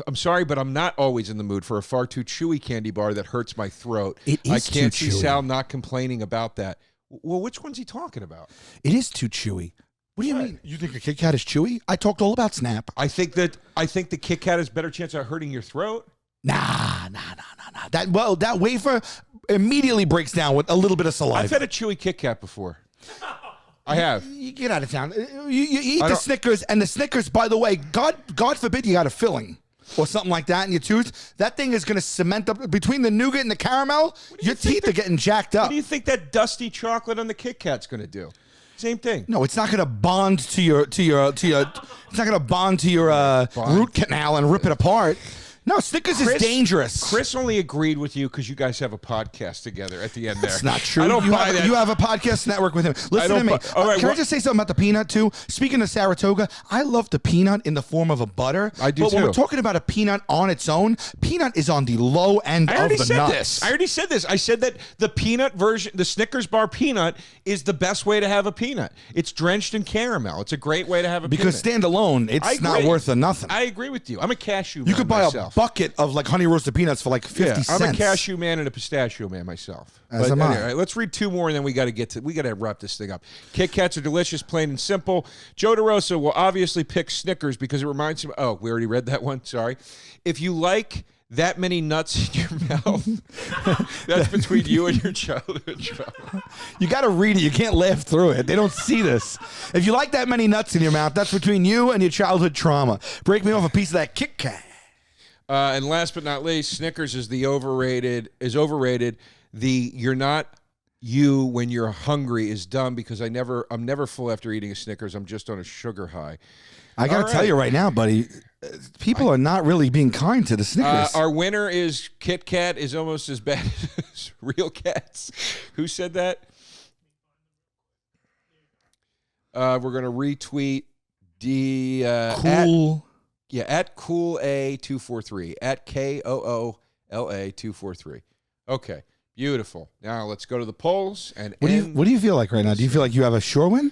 I'm sorry, but I'm not always in the mood for a far too chewy candy bar that hurts my throat. It is I can't too see chewy. Sal not complaining about that. Well, which one's he talking about? It is too chewy. What do you mean? You think a Kit Kat is chewy? I talked all about Snap. I think the Kit Kat has better chance of hurting your throat. Nah. That wafer immediately breaks down with a little bit of saliva. I've had a chewy Kit Kat before. I have. You get out of town. You eat I the don't- Snickers, and the Snickers, by the way, God forbid you got a filling or something like that in your tooth. That thing is going to cement up between the nougat and the caramel. Your teeth are getting jacked What up. do you think that dusty chocolate on the Kit Kat's going to do? Same thing. No, it's not going to bond to your. It's not going to bond to your root canal and rip it apart. No, Snickers is dangerous. Chris only agreed with you because you guys have a podcast together at the end there. That's not true. I don't you buy have, that. You have a podcast network with him. Listen don't to me. buy- all right, Can I what- just say something about the peanut too? Speaking of Saratoga, I love the peanut in the form of a butter. I do But when too. we're talking about a peanut on its own, peanut is on the low end I of already the said nuts. this. I already said this. I said that the peanut version, the Snickers bar peanut, is the best way to have a peanut. It's drenched in caramel. It's a great way to have a Because peanut. standalone, I it's not agree. worth a nothing. I agree with you. I'm a cashew You man could buy myself. a bucket of like honey roasted peanuts for like 50 cents. I'm a cashew man and a pistachio man myself. As am I. Anyway, let's read 2 more and then we got to wrap this thing up. Kit Kats are delicious, plain and simple. Joe DeRosa will obviously pick Snickers because it reminds him. Oh, we already read that one. Sorry. If you like that many nuts in your mouth, that's between you and your childhood trauma. You got to read it. You can't laugh through it. They don't see this. If you like that many nuts in your mouth, that's between you and your childhood trauma. Break me off a piece of that Kit Kat. And last but not least, Snickers is overrated. The you're not you when you're hungry is dumb because I'm never full after eating a Snickers. I'm just on a sugar high. I got to All tell right. you right now, buddy, people are not really being kind to the Snickers. Our winner is Kit Kat is almost as bad as real cats. Who said that? We're gonna retweet Cool. at Cool A243 at KOOLA243. Okay, beautiful. Now let's go to the polls and What do you feel like right now? Do you feel like you have a sure win?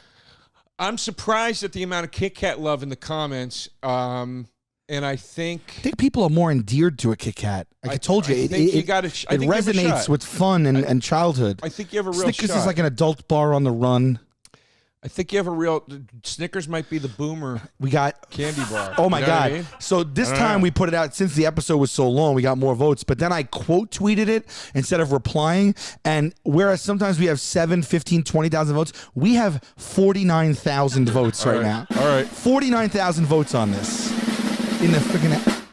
I'm surprised at the amount of Kit Kat love in the comments. And I think I think people are more endeared to a Kit Kat. Like I told you, I it think you gotta- I it think you have a resonates shot. with fun and childhood. I think you have a real Snickers shot. is like an adult bar on the run. I think you have a real Snickers might be the boomer We got candy bar. Oh my You know what I God. mean? So this time we put it out since the episode was so long, we got more votes. But then I quote tweeted it instead of replying. And whereas sometimes we have 7, 15, 20,000 votes, we have 49,000 votes right now. All right. 49,000 votes on this. In the freaking.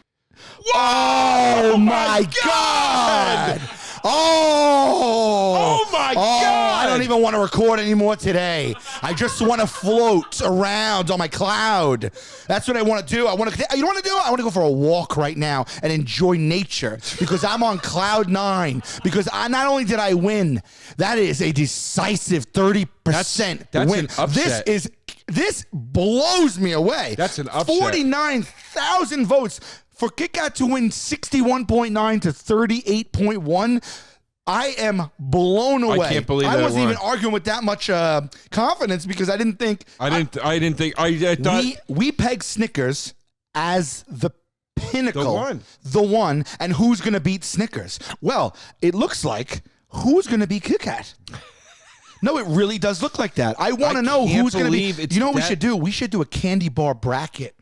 Oh my God! Oh my God! I don't even want to record anymore today. I just want to float around on my cloud. That's what I want to do. You know what I want to do? I want to go for a walk right now and enjoy nature because I'm on cloud 9. Because not only did I win, that is a decisive 30% That's win. an upset. This blows me away. That's an upset. 49,000 votes for Kit Kat to win 61.9 to 38.1. I am blown away. can't believe I that it wasn't even won. arguing with that much confidence because I didn't think I thought we peg Snickers as the pinnacle, The one. the one, and who's going to beat Snickers? Well, it looks like who's going to beat Kit Kat. No, it really does look like that. I want to know can't who's going to be. believe it's You know what we that- should do? We should do a candy bar bracket.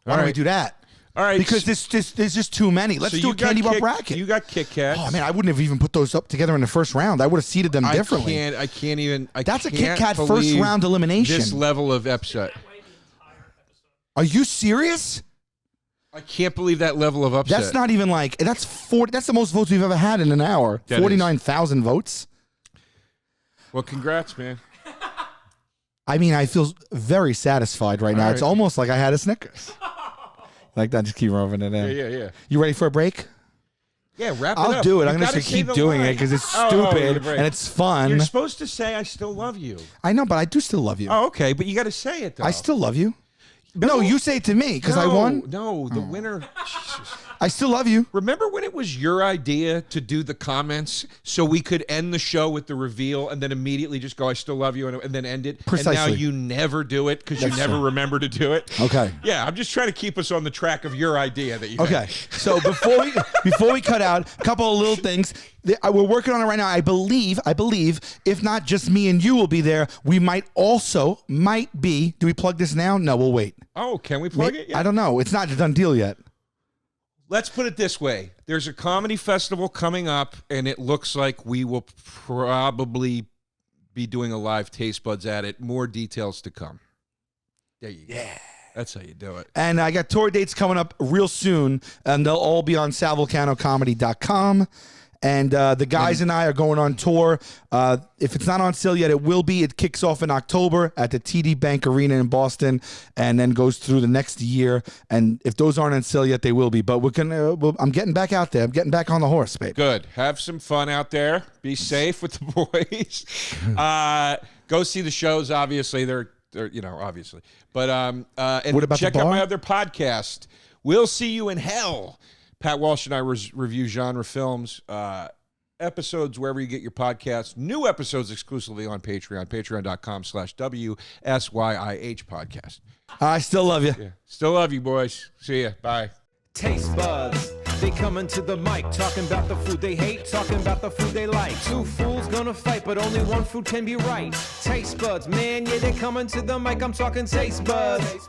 Why don't we right. do that? All right. Because there's just too many. Let's So do you a got candy bar Kit- bracket. You got Kit Kats. Oh man, I wouldn't have even put those up together in the first round. I would have seeded them differently. I can't even. That's a Kit can't Kat first believe round elimination. This level of upset. Are you serious? I can't believe that level of upset. That's not even like that's 40. That's the most votes we've ever had in an hour. That is. 49,000 votes. Well, congrats, man. I mean, I feel very satisfied right now. All It's right. almost like I had a Snickers. Like that, just keep rubbing it in. Yeah. You ready for a break? Yeah, wrap it I'll up. do it. You I'm just gotta gonna say keep the doing it line. because it's Oh, stupid you're right. and it's fun. You're supposed to say, "I still love you." I know, but I do still love you. Oh, okay, but you got to say it though. I still love you. No, you say it to me because I won. No, the winner. Jesus. I still love you. Remember when it was your idea to do the comments so we could end the show with the reveal and then immediately just go, "I still love you," and then end it? Precisely. And now you never do it because you That's never true. remember to do it. Okay. Yeah, I'm just trying to keep us on the track of your idea that you had. Okay, so before we cut out, a couple of little things. We're working on it right now. I believe, if not just me and you will be there, we might be. Do we plug this now? No, we'll wait. Oh, can we plug it? I don't know. It's not a done deal yet. Let's put it this way. There's a comedy festival coming up, and it looks like we will probably be doing a live Taste Buds at it. More details to come. There you go. Yeah. That's how you do it. And I got tour dates coming up real soon, and they'll all be on salvolcanocomedy.com. And the guys and I are going on tour. If it's not on sale yet, it will be. It kicks off in October at the TD Bank Arena in Boston, and then goes through the next year. And if those aren't on sale yet, they will be. But I'm getting back out there. I'm getting back on the horse, babe. Good. Have some fun out there. Be safe with the boys. Go see the shows. Obviously, they're obviously. But and What about the check out bar? my other podcast. We'll See You in Hell. Pat Walsh and I review genre films. Episodes wherever you get your podcasts. New episodes exclusively on Patreon. Patreon.com/WSYIH podcast. I still love you. Yeah. Still love you, boys. See ya. Bye. Taste buds, they coming to the mic, talking about the food they hate, talking about the food they like. Two fools gonna fight, but only one food can be right. Taste buds, man, yeah, they coming to the mic. I'm talking taste buds.